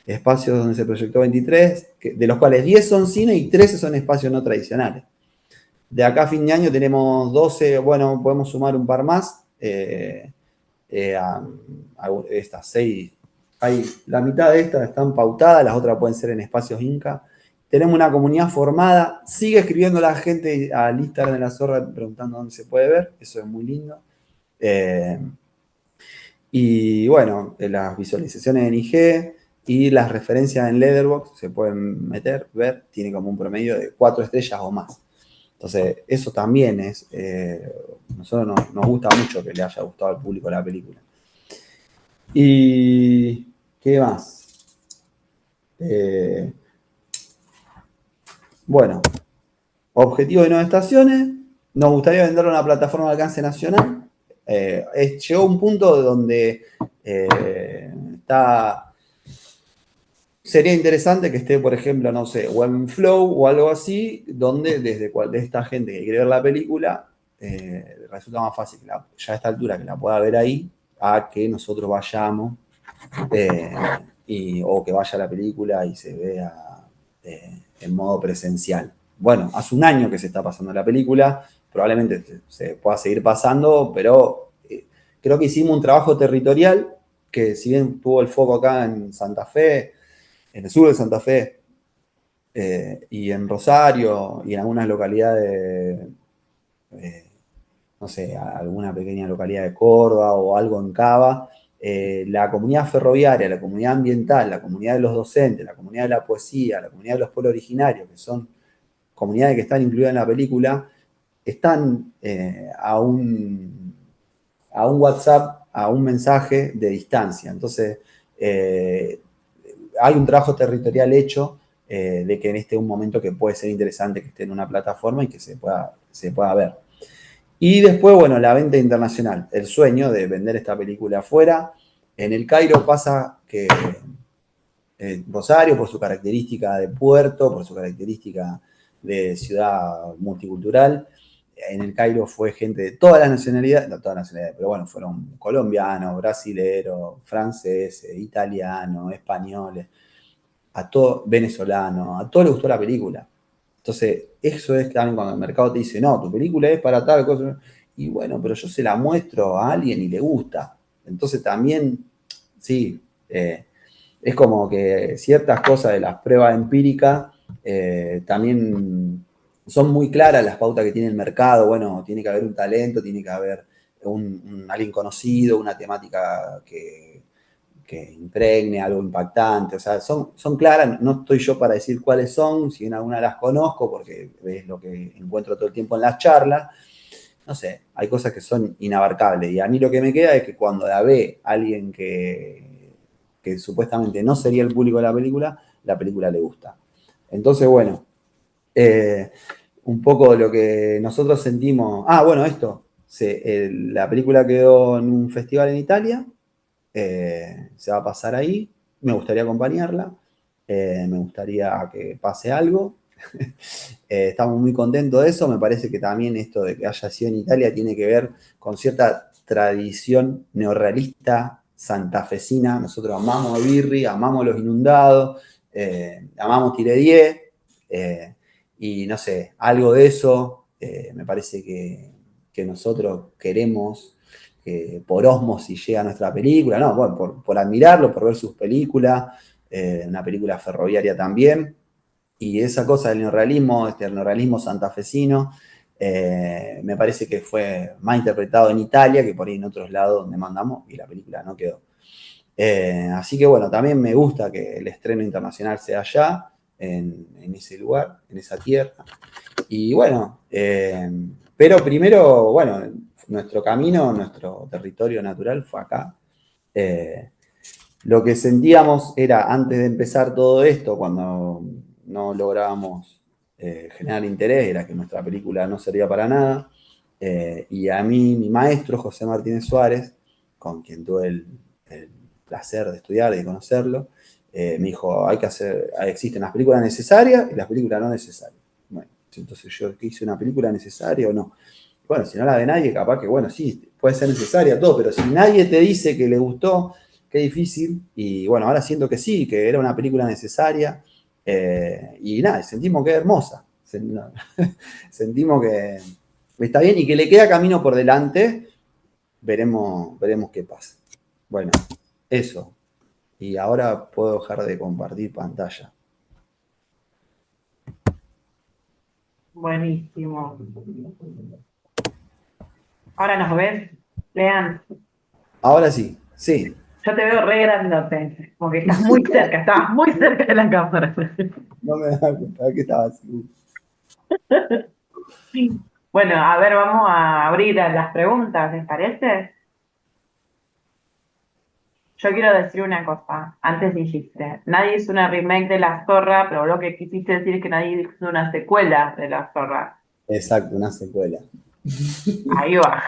Speaker 2: espacios donde se proyectó 23, de los cuales 10 son cine y 13 son espacios no tradicionales. De acá a fin de año tenemos 12, bueno, podemos sumar un par más, a estas 6. La mitad de estas están pautadas, las otras pueden ser en espacios Inca. Tenemos una comunidad formada, sigue escribiendo la gente al Instagram de La Zorra preguntando dónde se puede ver, eso es muy lindo. Y bueno, las visualizaciones en IG y las referencias en Letterboxd se pueden ver, tiene como un promedio de 4 estrellas o más. Entonces, eso también es, nosotros nos gusta mucho que le haya gustado al público la película. ¿Y qué más? Bueno, objetivo de 9 estaciones, nos gustaría venderlo a una plataforma de alcance nacional. Llegó a un punto donde sería interesante que esté, por ejemplo, no sé, o en Flow o algo así, donde desde de esta gente que quiere ver la película, resulta más fácil ya a esta altura que la pueda ver ahí, a que nosotros vayamos o que vaya la película y se vea en modo presencial. Bueno, hace un año que se está pasando la película, probablemente se pueda seguir pasando, pero creo que hicimos un trabajo territorial que si bien tuvo el foco acá en Santa Fe, en el sur de Santa Fe, y en Rosario y en algunas localidades, no sé, alguna pequeña localidad de Córdoba o algo en Cava, la comunidad ferroviaria, la comunidad ambiental, la comunidad de los docentes, la comunidad de la poesía, la comunidad de los pueblos originarios, que son comunidades que están incluidas en la película, están a un WhatsApp, a un mensaje de distancia. Entonces, hay un trabajo territorial hecho de que en este es un momento que puede ser interesante que esté en una plataforma y que se pueda ver. Y después, bueno, la venta internacional, el sueño de vender esta película afuera. En el Cairo pasa que Rosario, por su característica de puerto, por su característica de ciudad multicultural, en el Cairo fue gente de todas las nacionalidades, no todas las nacionalidades, pero bueno, fueron colombianos, brasileros, franceses, italianos, españoles, a todo, venezolanos, a todos les gustó la película. Entonces, eso es también cuando el mercado te dice, no, tu película es para tal cosa. Y bueno, pero yo se la muestro a alguien y le gusta. Entonces también, sí, es como que ciertas cosas de las pruebas empíricas también son muy claras las pautas que tiene el mercado. Bueno, tiene que haber un talento, tiene que haber alguien conocido, una temática que impregne, algo impactante. O sea, son claras, no estoy yo para decir cuáles son, si en alguna las conozco, porque es lo que encuentro todo el tiempo en las charlas. No sé, hay cosas que son inabarcables. Y a mí lo que me queda es que cuando la ve alguien que supuestamente no sería el público de la película le gusta. Entonces, bueno, un poco lo que nosotros sentimos. Ah, bueno, esto. La película quedó en un festival en Italia. Se va a pasar ahí. Me gustaría acompañarla. Me gustaría que pase algo. Estamos muy contentos de eso. Me parece que también esto de que haya sido en Italia tiene que ver con cierta tradición neorrealista santafesina. Nosotros amamos a Birri, amamos Los Inundados, amamos Tire 10, y no sé, algo de eso me parece que nosotros queremos por osmosis llega a nuestra película, no, bueno, por admirarlo, por ver sus películas, una película ferroviaria también. Y esa cosa del neorrealismo, este neorrealismo santafesino, me parece que fue más interpretado en Italia que por ahí en otros lados donde mandamos y la película no quedó. Así que bueno, también me gusta que el estreno internacional sea allá, en ese lugar, en esa tierra. Y bueno, pero primero, bueno, nuestro camino, nuestro territorio natural fue acá. Lo que sentíamos era, antes de empezar todo esto, cuando no lográbamos generar interés, era que nuestra película no servía para nada. Y a mí, mi maestro, José Martínez Suárez, con quien tuve el placer de estudiar y de conocerlo, me dijo, existen las películas necesarias y las películas no necesarias. Bueno, entonces yo hice una película necesaria o no. Bueno, si no la ve nadie, capaz que, bueno, sí, puede ser necesaria todo, pero si nadie te dice que le gustó, qué difícil. Y bueno, ahora siento que sí, que era una película necesaria. Y nada, sentimos que es hermosa. Sentimos que está bien y que le queda camino por delante. Veremos qué pasa. Bueno, eso. Y ahora puedo dejar de compartir pantalla.
Speaker 4: Buenísimo. Ahora nos ves, Lean.
Speaker 2: Ahora sí, sí.
Speaker 4: Yo te veo re grandote, como que estás muy cerca, estabas muy cerca de la cámara.
Speaker 2: No me da cuenta que estaba así.
Speaker 4: Bueno, a ver, vamos a abrir a las preguntas, ¿les parece? Yo quiero decir una cosa, antes dijiste, nadie hizo una remake de La Zorra, pero lo que quisiste decir es que nadie hizo una secuela de La Zorra.
Speaker 2: Exacto, una secuela.
Speaker 4: Ahí va.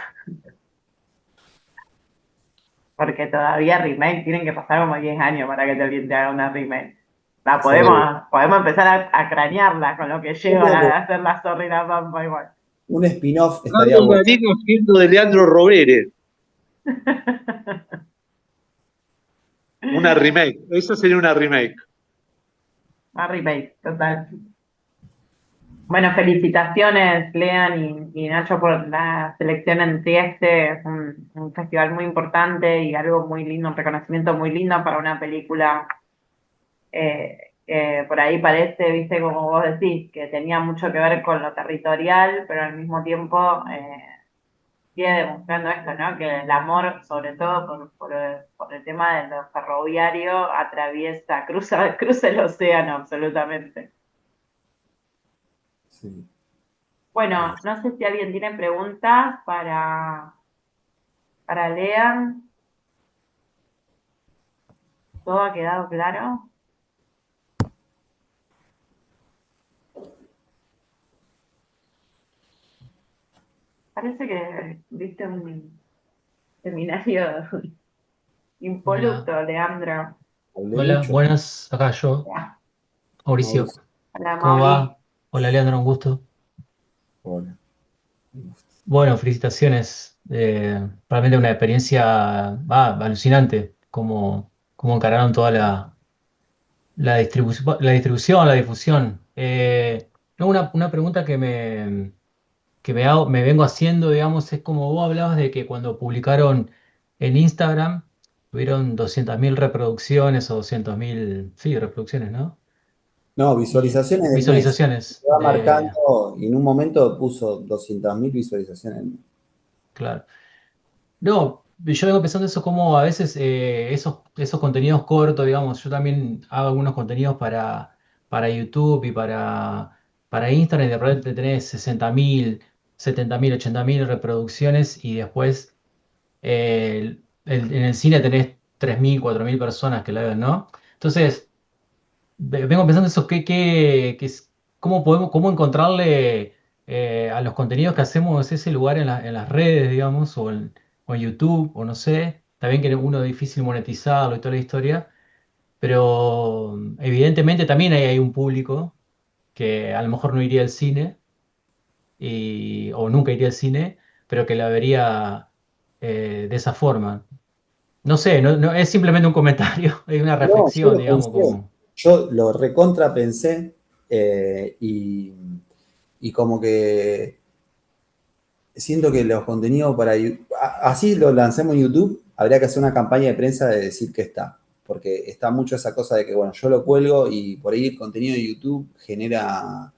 Speaker 4: Porque todavía remake, tienen que pasar como 10 años para que alguien te haga una remake. La podemos empezar a cranearla con lo que lleva a hacer La Zorra y la Pampa igual.
Speaker 2: Un spin-off estaría
Speaker 3: Carlos
Speaker 2: bueno.
Speaker 3: Marino siendo de Leandro Rovere. Una remake. Esa sería una remake.
Speaker 4: Una remake, total. Bueno, felicitaciones, Lean y Nacho, por la selección en Trieste. Es un festival muy importante y algo muy lindo, un reconocimiento muy lindo para una película que por ahí parece, viste, como vos decís, que tenía mucho que ver con lo territorial, pero al mismo tiempo sigue demostrando esto, ¿no? Que el amor, sobre todo por el tema de lo ferroviario, cruza el océano absolutamente.
Speaker 2: Sí.
Speaker 4: Bueno, no sé si alguien tiene preguntas para Lea. ¿Todo ha quedado claro? Parece que viste un seminario
Speaker 5: Hola,
Speaker 4: impoluto, Leandro.
Speaker 2: Hablé
Speaker 5: hola,
Speaker 2: mucho,
Speaker 5: buenas, acá yo,
Speaker 4: Hola,
Speaker 5: Mauricio.
Speaker 2: Mauricio.
Speaker 5: ¿Cómo
Speaker 4: Mauri.
Speaker 5: va? Hola, Leandro, un gusto.
Speaker 2: Hola.
Speaker 5: Bueno, felicitaciones. Realmente una experiencia alucinante, cómo encararon toda la difusión. No, una pregunta que me vengo haciendo, digamos, es como vos hablabas de que cuando publicaron en Instagram tuvieron 200.000 reproducciones o 200.000, sí, reproducciones, ¿no?
Speaker 2: No,
Speaker 5: Y
Speaker 2: visualizaciones del mes.
Speaker 5: visualizaciones
Speaker 2: Se va marcando y en un momento puso 200.000 visualizaciones.
Speaker 5: claro. No, yo vengo pensando eso como a veces esos contenidos cortos, digamos, yo también hago algunos contenidos para YouTube y para Instagram y de repente tenés 60.000, 70.000, 80.000 reproducciones y después en el cine tenés 3.000, 4.000 personas que la ven, ¿no? Entonces, vengo pensando eso, cómo encontrarle a los contenidos que hacemos ese lugar en las redes, digamos, o en YouTube, o no sé. Está bien que uno es difícil monetizarlo y toda la historia, pero evidentemente también hay un público que a lo mejor no iría al cine o nunca iría al cine, pero que la vería de esa forma. No sé, es simplemente un comentario, es una
Speaker 2: No, yo
Speaker 5: reflexión,
Speaker 2: lo
Speaker 5: digamos,
Speaker 2: pensé.
Speaker 5: como.
Speaker 2: Yo lo recontra pensé y como que siento que los contenidos para así lo lancemos en YouTube, habría que hacer una campaña de prensa de decir que está. Porque está mucho esa cosa de que, bueno, yo lo cuelgo y por ahí el contenido de YouTube genera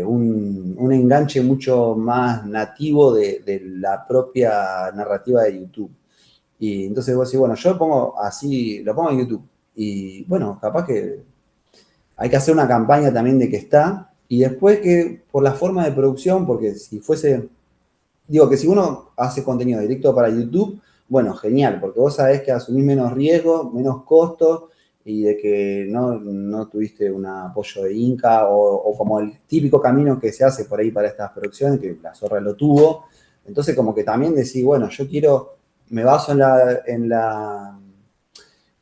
Speaker 2: un enganche mucho más nativo de la propia narrativa de YouTube. Y entonces vos decís, bueno, yo lo pongo así, lo pongo en YouTube. Y bueno, capaz que hay que hacer una campaña también de que está. Y después que por la forma de producción, porque si fuese, digo que si uno hace contenido directo para YouTube, bueno, genial, porque vos sabés que asumís menos riesgo, menos costos y de que no tuviste un apoyo de Inca o como el típico camino que se hace por ahí para estas producciones, que la Zorra lo tuvo. Entonces como que también decís, bueno, yo quiero, me baso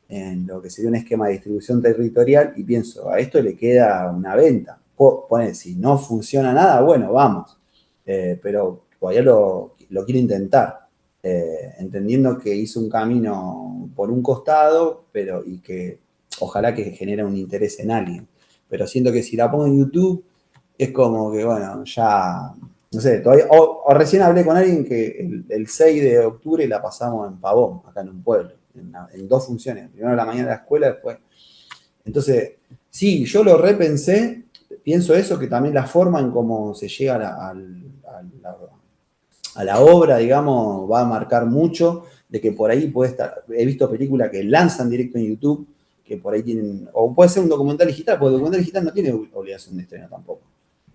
Speaker 2: en lo que sería un esquema de distribución territorial y pienso, a esto le queda una venta. Poner, si no funciona nada, bueno, vamos. Pero todavía lo quiero intentar, entendiendo que hizo un camino por un costado, pero y que ojalá que genere un interés en alguien. Pero siento que si la pongo en YouTube, es como que, bueno, ya, no sé, todavía, o recién hablé con alguien que el 6 de octubre la pasamos en Pavón, acá en un pueblo, en dos funciones, primero a la mañana a la escuela, después. Entonces, sí, yo lo repensé, pienso eso, que también la forma en cómo se llega a la obra, digamos, va a marcar mucho, de que por ahí puede estar, he visto películas que lanzan directo en YouTube, que por ahí tienen, o puede ser un documental digital, porque el documental digital no tiene obligación de estreno tampoco.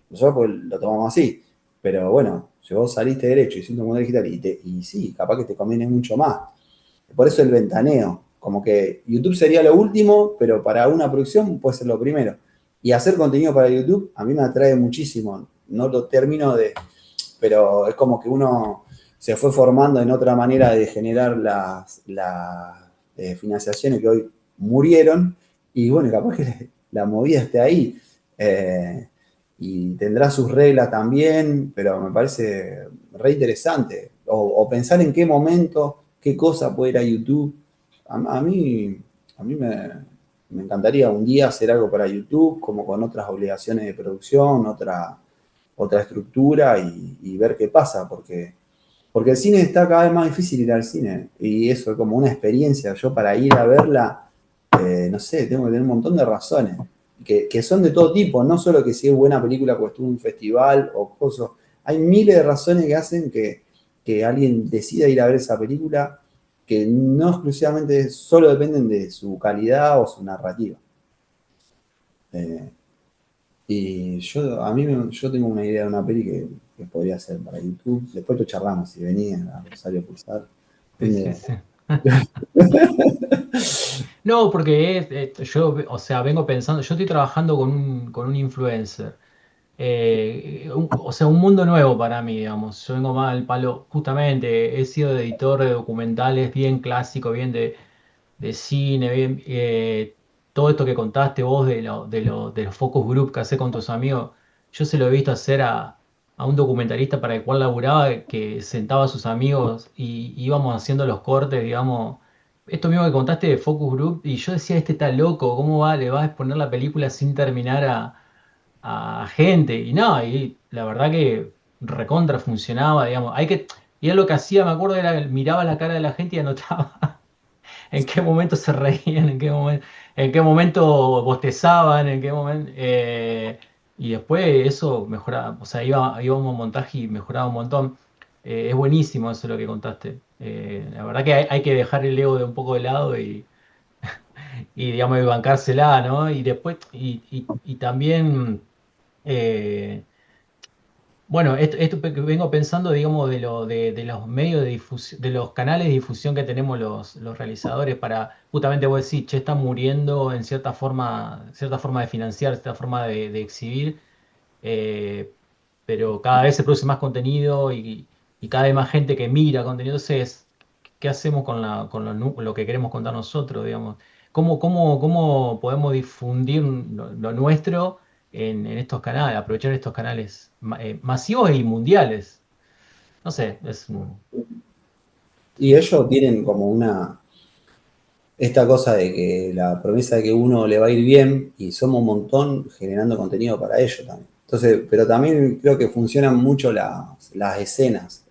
Speaker 2: Nosotros pues, lo tomamos así. Pero bueno, si vos saliste derecho y hiciste un documental digital y sí, capaz que te conviene mucho más. Por eso el ventaneo. Como que YouTube sería lo último, pero para una producción puede ser lo primero. Y hacer contenido para YouTube a mí me atrae muchísimo. No lo termino de. Pero es como que uno se fue formando en otra manera de generar las financiaciones que hoy murieron. Y bueno, capaz que la movida esté ahí. Y tendrá sus reglas también, pero me parece re interesante. O pensar en qué momento, qué cosa puede ir a YouTube. A mí me encantaría un día hacer algo para YouTube, como con otras obligaciones de producción, otra estructura y ver qué pasa, porque el cine está cada vez más difícil ir al cine y eso es como una experiencia. Yo para ir a verla, no sé, tengo que tener un montón de razones, que son de todo tipo, no solo que si es buena película pues estuvo en un festival o cosas. Hay miles de razones que hacen que que alguien decida ir a ver esa película que no exclusivamente solo dependen de su calidad o su narrativa. Y yo tengo una idea de una peli que podría ser para YouTube. Después lo charlamos si venía a Rosario Pulsar.
Speaker 5: Sí, sí, sí. No, porque yo, o sea, vengo pensando, yo estoy trabajando con un influencer. O sea, un mundo nuevo para mí, digamos. Yo vengo más al palo, justamente, he sido editor de documentales bien clásico, bien de cine, bien, todo esto que contaste vos de los focus group que hace con tus amigos, yo se lo he visto hacer a un documentalista para el cual laburaba, que sentaba a sus amigos y íbamos haciendo los cortes, digamos. Esto mismo que contaste de focus group, y yo decía, este está loco, ¿cómo le vas a exponer la película sin terminar a gente? Y no, y la verdad que recontra funcionaba, digamos. Y él lo que hacía, me acuerdo, era que miraba la cara de la gente y anotaba en qué momento se reían, en qué momento bostezaban, en qué momento. Y después eso mejoraba, o sea, íbamos a montaje y mejoraba un montón. Es buenísimo eso lo que contaste. La verdad que hay que dejar el ego de un poco de lado y digamos, y bancársela, ¿no? Y después, y también. eh, bueno, esto que vengo pensando, digamos, de los medios de difusión, de los canales de difusión que tenemos los realizadores para, justamente vos decís, che, está muriendo en cierta forma de financiar, cierta forma de exhibir, eh, pero cada vez se produce más contenido y cada vez más gente que mira contenido. Entonces, ¿qué hacemos con lo que queremos contar nosotros, digamos? ¿Cómo podemos difundir lo nuestro en estos canales, aprovechar estos canales masivos y mundiales? No sé,
Speaker 2: Y ellos tienen como esta cosa de que la promesa de que uno le va a ir bien y somos un montón generando contenido para ellos también. Entonces, pero también creo que funcionan mucho las escenas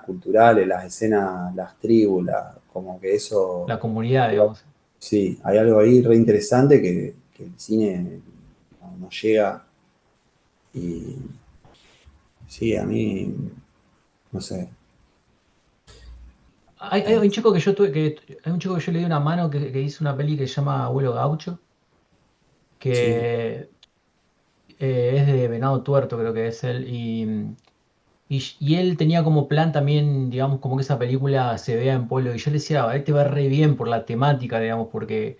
Speaker 2: culturales, las escenas, las tribus, como que eso,
Speaker 5: la comunidad, digamos.
Speaker 2: sí, hay algo ahí re interesante que el cine no llega y sí, a mí, no sé.
Speaker 5: Hay un chico que hay un chico que yo le di una mano que hizo una peli que se llama Abuelo Gaucho,
Speaker 2: Sí,
Speaker 5: que es de Venado Tuerto, creo que es él, y él tenía como plan también, digamos, como que esa película se vea en pueblo. Y yo le decía, a él te va re bien por la temática, digamos, porque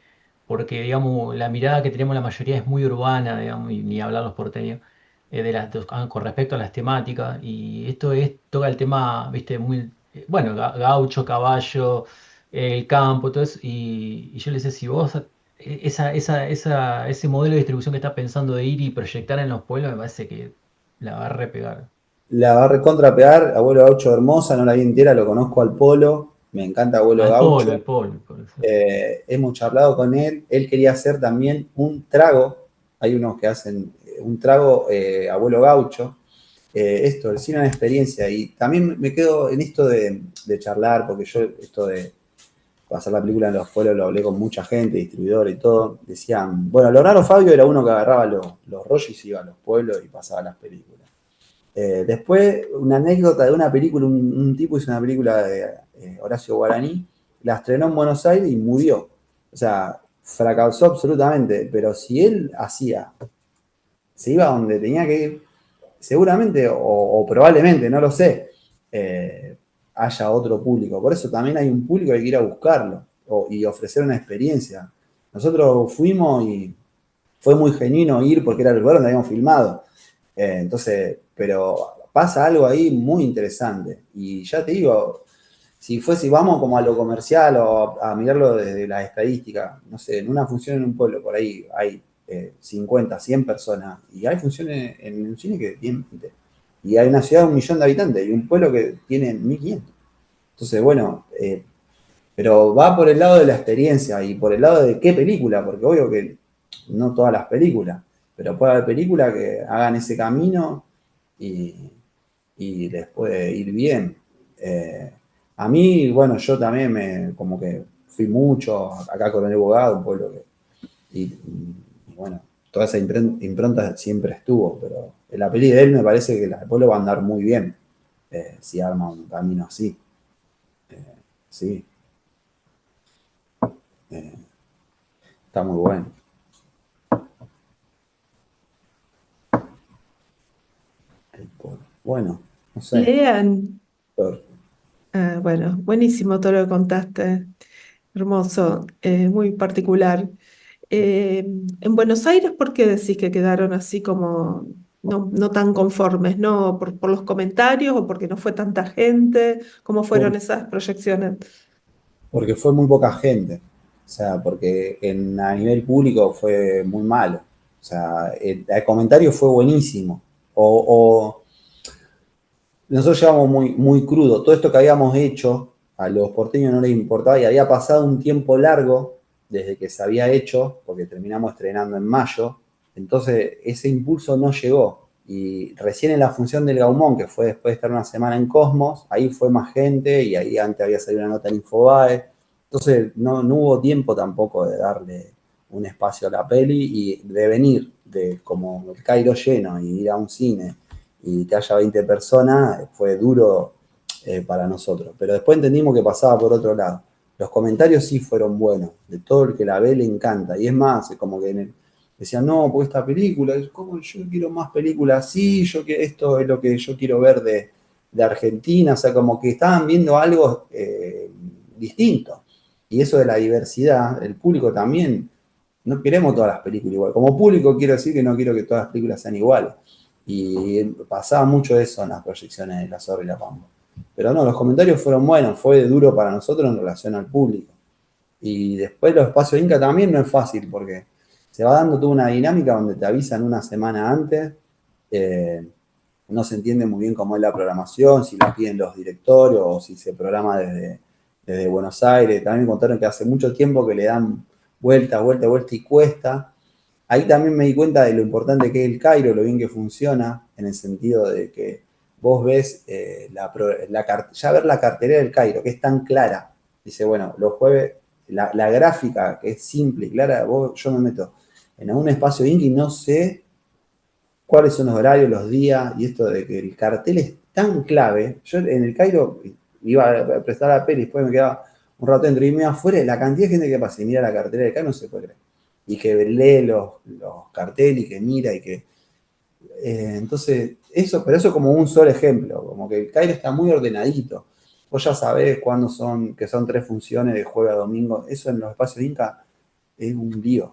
Speaker 5: digamos, la mirada que tenemos la mayoría es muy urbana, digamos, y ni hablar los porteños, con respecto a las temáticas. Y toca el tema, viste, muy, bueno, gaucho, caballo, el campo, todo eso. Y yo le decía, si vos, ese modelo de distribución que estás pensando de ir y proyectar en los pueblos, me parece que la va a repegar.
Speaker 2: la va a recontra pegar, Abuelo Gaucho hermosa, no la vi entera, lo conozco al Polo, me encanta Abuelo
Speaker 5: Al
Speaker 2: Gaucho.
Speaker 5: polo, el polo, sí.
Speaker 2: Hemos charlado con él quería hacer también un trago, hay unos que hacen un trago Abuelo Gaucho, esto, el cine es una experiencia, y también me quedo en esto de charlar, porque yo esto de hacer la película en los pueblos lo hablé con mucha gente, distribuidores y todo, decían, bueno, Leonardo Fabio era uno que agarraba los rollos y se iba a los pueblos y pasaba las películas. Después, una anécdota de una película, un tipo hizo una película de Horacio Guaraní, la estrenó en Buenos Aires y murió. O sea, fracasó absolutamente, pero si él se iba donde tenía que ir, seguramente o probablemente, no lo sé, haya otro público. Por eso también hay un público que quiere ir a buscarlo y ofrecer una experiencia. Nosotros fuimos y fue muy genuino ir porque era el lugar donde habíamos filmado. Entonces, pero pasa algo ahí muy interesante. Y ya te digo, si vamos como a lo comercial o a mirarlo desde las estadísticas, no sé, en una función en un pueblo por ahí hay 50, 100 personas y hay funciones en un cine que tiene 20. Y hay una ciudad de 1 millón de habitantes y un pueblo que tiene 1500. Entonces, bueno, pero va por el lado de la experiencia y por el lado de qué película, porque obvio que no todas las películas, pero puede haber películas que hagan ese camino y, y les puede ir bien. Eh, a mí, bueno, yo también como que fui mucho acá con el abogado, un pueblo que, y bueno, toda esa impronta siempre estuvo, pero en la peli de él me parece que el pueblo va a andar muy bien. si arma un camino así. Sí. Está muy bueno. Bueno, no sé.
Speaker 6: Lean, bueno, buenísimo todo lo que contaste, hermoso, muy particular. En Buenos Aires, ¿por qué decís que quedaron así como no tan conformes? ¿No por los comentarios o porque no fue tanta gente? ¿Cómo fueron esas proyecciones?
Speaker 2: Porque fue muy poca gente. O sea, porque a nivel público fue muy malo. O sea, el comentario fue buenísimo. O nosotros llevamos muy crudo. Todo esto que habíamos hecho, a los porteños no les importaba y había pasado un tiempo largo desde que se había hecho, porque terminamos estrenando en mayo. Entonces, ese impulso no llegó. Y recién en la función del Gaumont, que fue después de estar una semana en Cosmos, ahí fue más gente y ahí antes había salido una nota en Infobae. Entonces, no hubo tiempo tampoco de darle un espacio a la peli y de venir de como el Cairo lleno y ir a un cine y que haya 20 personas fue duro para nosotros. Pero después entendimos que pasaba por otro lado. Los comentarios sí fueron buenos, de todo el que la ve le encanta. Y es más, como que decían, no, porque esta película, ¿cómo yo quiero más películas así? Esto es lo que yo quiero ver de Argentina. O sea, como que estaban viendo algo distinto. Y eso de la diversidad, el público también, no queremos todas las películas igual. Como público quiero decir que no quiero que todas las películas sean iguales. Y pasaba mucho eso en las proyecciones de La Zorra y la Pampa. Pero no, los comentarios fueron buenos, fue duro para nosotros en relación al público. Y después los espacios Inca también no es fácil porque se va dando toda una dinámica donde te avisan una semana antes, no se entiende muy bien cómo es la programación, si lo piden los directorios o si se programa desde Buenos Aires. También me contaron que hace mucho tiempo que le dan vuelta y cuesta. Ahí también me di cuenta de lo importante que es el Cairo, lo bien que funciona, en el sentido de que vos ves ya ver la cartelera del Cairo, que es tan clara. Dice, bueno, los jueves, la gráfica, que es simple y clara, yo me meto en algún espacio Inca y no sé cuáles son los horarios, los días, y esto de que el cartel es tan clave. Yo en el Cairo iba a prestar la peli, después me quedaba un rato dentro y me iba afuera, la cantidad de gente que pasa y mira la cartelera del Cairo no se puede creer. Y que lee los carteles y que mira y que... entonces, pero eso como un solo ejemplo, como que el Cairo está muy ordenadito. Vos ya sabés cuándo que son 3 funciones de jueves a domingo. Eso en los espacios Inca es un lío.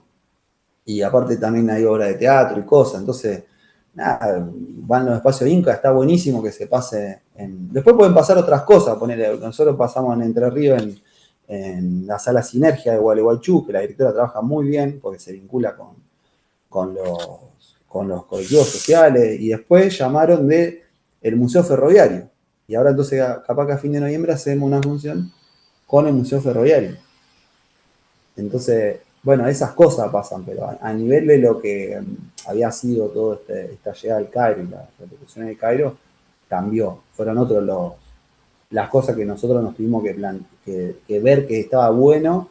Speaker 2: Y aparte también hay obra de teatro y cosas. Entonces, nada, van los espacios Inca, está buenísimo que se pase Después pueden pasar otras cosas, nosotros pasamos en Entre Ríos en la sala Sinergia de Gualeguaychú, que la directora trabaja muy bien porque se vincula con los colectivos sociales, y después llamaron de el Museo Ferroviario. Y ahora entonces capaz que a fin de noviembre hacemos una función con el Museo Ferroviario. Entonces, bueno, esas cosas pasan, pero a nivel de lo que había sido toda esta llegada al Cairo y la repercusión del Cairo, cambió. Fueron otros las cosas que nosotros nos tuvimos que ver que estaba bueno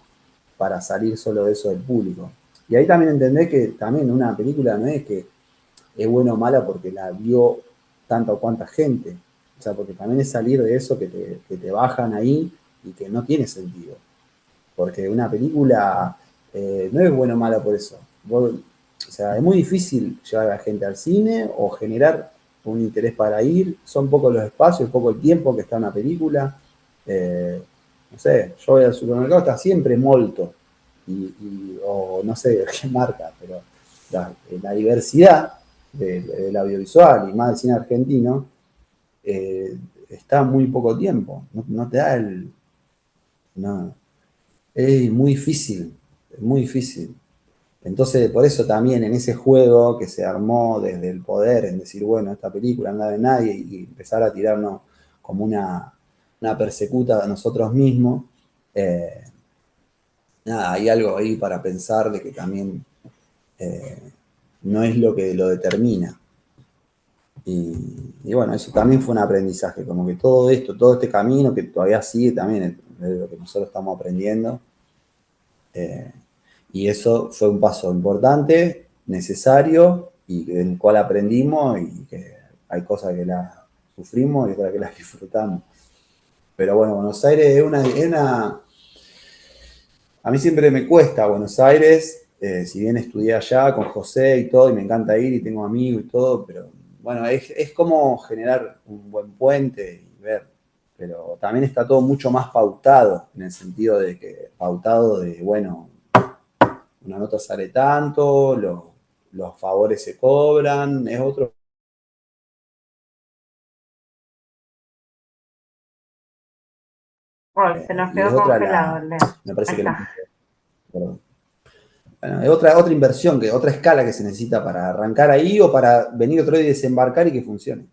Speaker 2: para salir solo de eso del público. Y ahí también entendés que también una película no es que es buena o mala porque la vio tanta o cuanta gente. O sea, porque también es salir de eso que te bajan ahí y que no tiene sentido. Porque una película no es buena o mala por eso. O sea, es muy difícil llevar a la gente al cine o generar un interés para ir. Son pocos los espacios, poco el tiempo que está una película. No sé, yo voy al supermercado, está siempre molto. O no sé de qué marca, pero la diversidad del audiovisual y más del cine argentino está muy poco tiempo. No te da no, es muy difícil, es muy difícil. Entonces, por eso también en ese juego que se armó desde el poder, en decir, bueno, esta película no la de nadie, y empezar a tirarnos como una persecuta a nosotros mismos, nada, hay algo ahí para pensar de que también no es lo que lo determina. Y bueno, eso también fue un aprendizaje, como que todo este camino que todavía sigue también es lo que nosotros estamos aprendiendo. Y eso fue un paso importante, necesario, y en el cual aprendimos y que hay cosas que sufrimos y otra que la disfrutamos. Pero bueno, Buenos Aires a mí siempre me cuesta Buenos Aires, si bien estudié allá con José y todo, y me encanta ir y tengo amigos y todo, pero bueno, es como generar un buen puente y ver, pero también está todo mucho más pautado, en el sentido de que pautado de, bueno, una nota sale tanto, los favores se cobran, es otro.
Speaker 4: Oh, se nos
Speaker 2: Y es
Speaker 4: quedó
Speaker 2: otra
Speaker 4: congelado el Leo.
Speaker 2: me parece
Speaker 4: Ahí
Speaker 2: que
Speaker 4: está.
Speaker 2: perdón. Bueno, es otra inversión, otra escala que se necesita para arrancar ahí o para venir otro día y desembarcar y que funcione.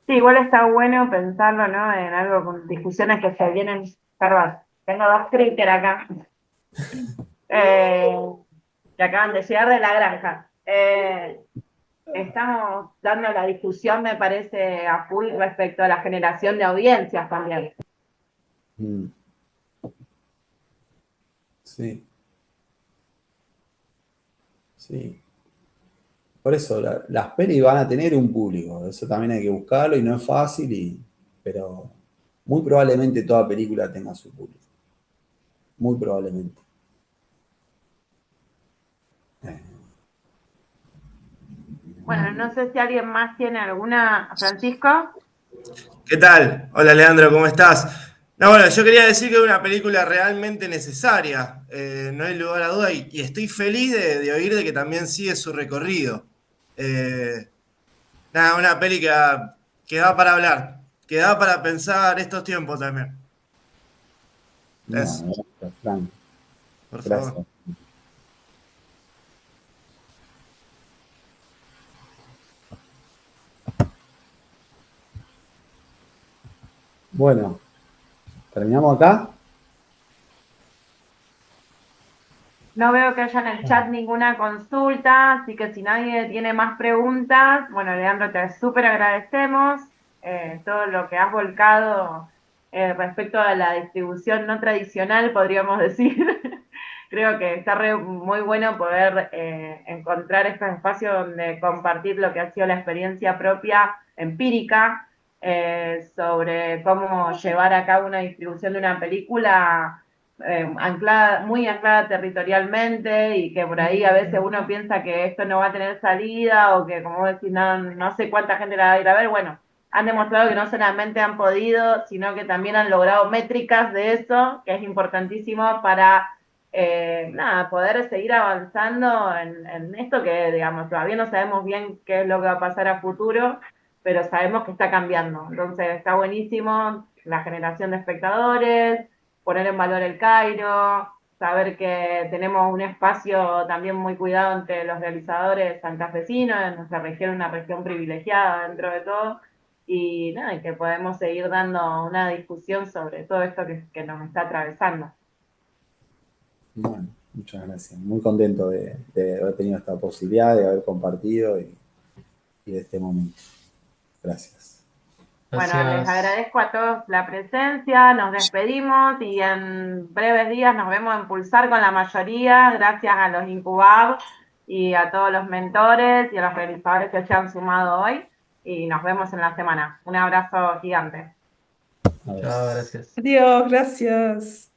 Speaker 4: Sí, igual está bueno pensarlo, ¿no? En algo con discusiones que se vienen. Perdón, tengo dos critters acá. Eh, que acaban de llegar de la granja. Estamos dando la discusión, me parece, a full respecto a la generación de audiencias también.
Speaker 2: Mm, sí, sí. Por eso las pelis van a tener un público, eso también hay que buscarlo y no es fácil, pero muy probablemente toda película tenga su público. Muy probablemente.
Speaker 4: Bueno, no sé si alguien más tiene alguna. Francisco.
Speaker 7: ¿Qué tal? Hola Leandro, ¿cómo estás? No, bueno, yo quería decir que es una película realmente necesaria, no hay lugar a duda, y estoy feliz de oír de que también sigue su recorrido. Eh, Nada, una peli que da para hablar, que da para pensar estos tiempos también. Eso,
Speaker 2: Bueno, gracias, Frank.
Speaker 7: por favor.
Speaker 2: Gracias. Bueno, terminamos acá.
Speaker 4: No veo que haya en el chat ninguna consulta, así que si nadie tiene más preguntas, bueno, Leandro, te súper agradecemos todo lo que has volcado respecto a la distribución no tradicional, podríamos decir. Creo que está muy bueno poder encontrar estos espacios donde compartir lo que ha sido la experiencia propia, empírica, sobre cómo llevar a cabo una distribución de una película muy anclada territorialmente y que por ahí a veces uno piensa que esto no va a tener salida o que, como vos decís, no sé cuánta gente la va a ir a ver. Bueno, han demostrado que no solamente han podido, sino que también han logrado métricas de eso, que es importantísimo para nada, poder seguir avanzando en esto que, digamos, todavía no sabemos bien qué es lo que va a pasar a futuro, pero sabemos que está cambiando. Entonces está buenísimo la generación de espectadores, poner en valor el Cairo, saber que tenemos un espacio también muy cuidado entre los realizadores santafesinos, en nuestra región, una región privilegiada dentro de todo, y nada, que podemos seguir dando una discusión sobre todo esto que nos está atravesando.
Speaker 2: Bueno, muchas gracias. Muy contento de haber tenido esta posibilidad, de haber compartido y de este momento. Gracias.
Speaker 4: Bueno, les
Speaker 5: Gracias.
Speaker 4: agradezco a todos la presencia, nos despedimos y en breves días nos vemos en Pulsar con la mayoría, gracias a los Incubab y a todos los mentores y a los realizadores que se han sumado hoy y nos vemos en la semana. Un abrazo gigante.
Speaker 5: Chao, gracias.
Speaker 6: Adiós, gracias.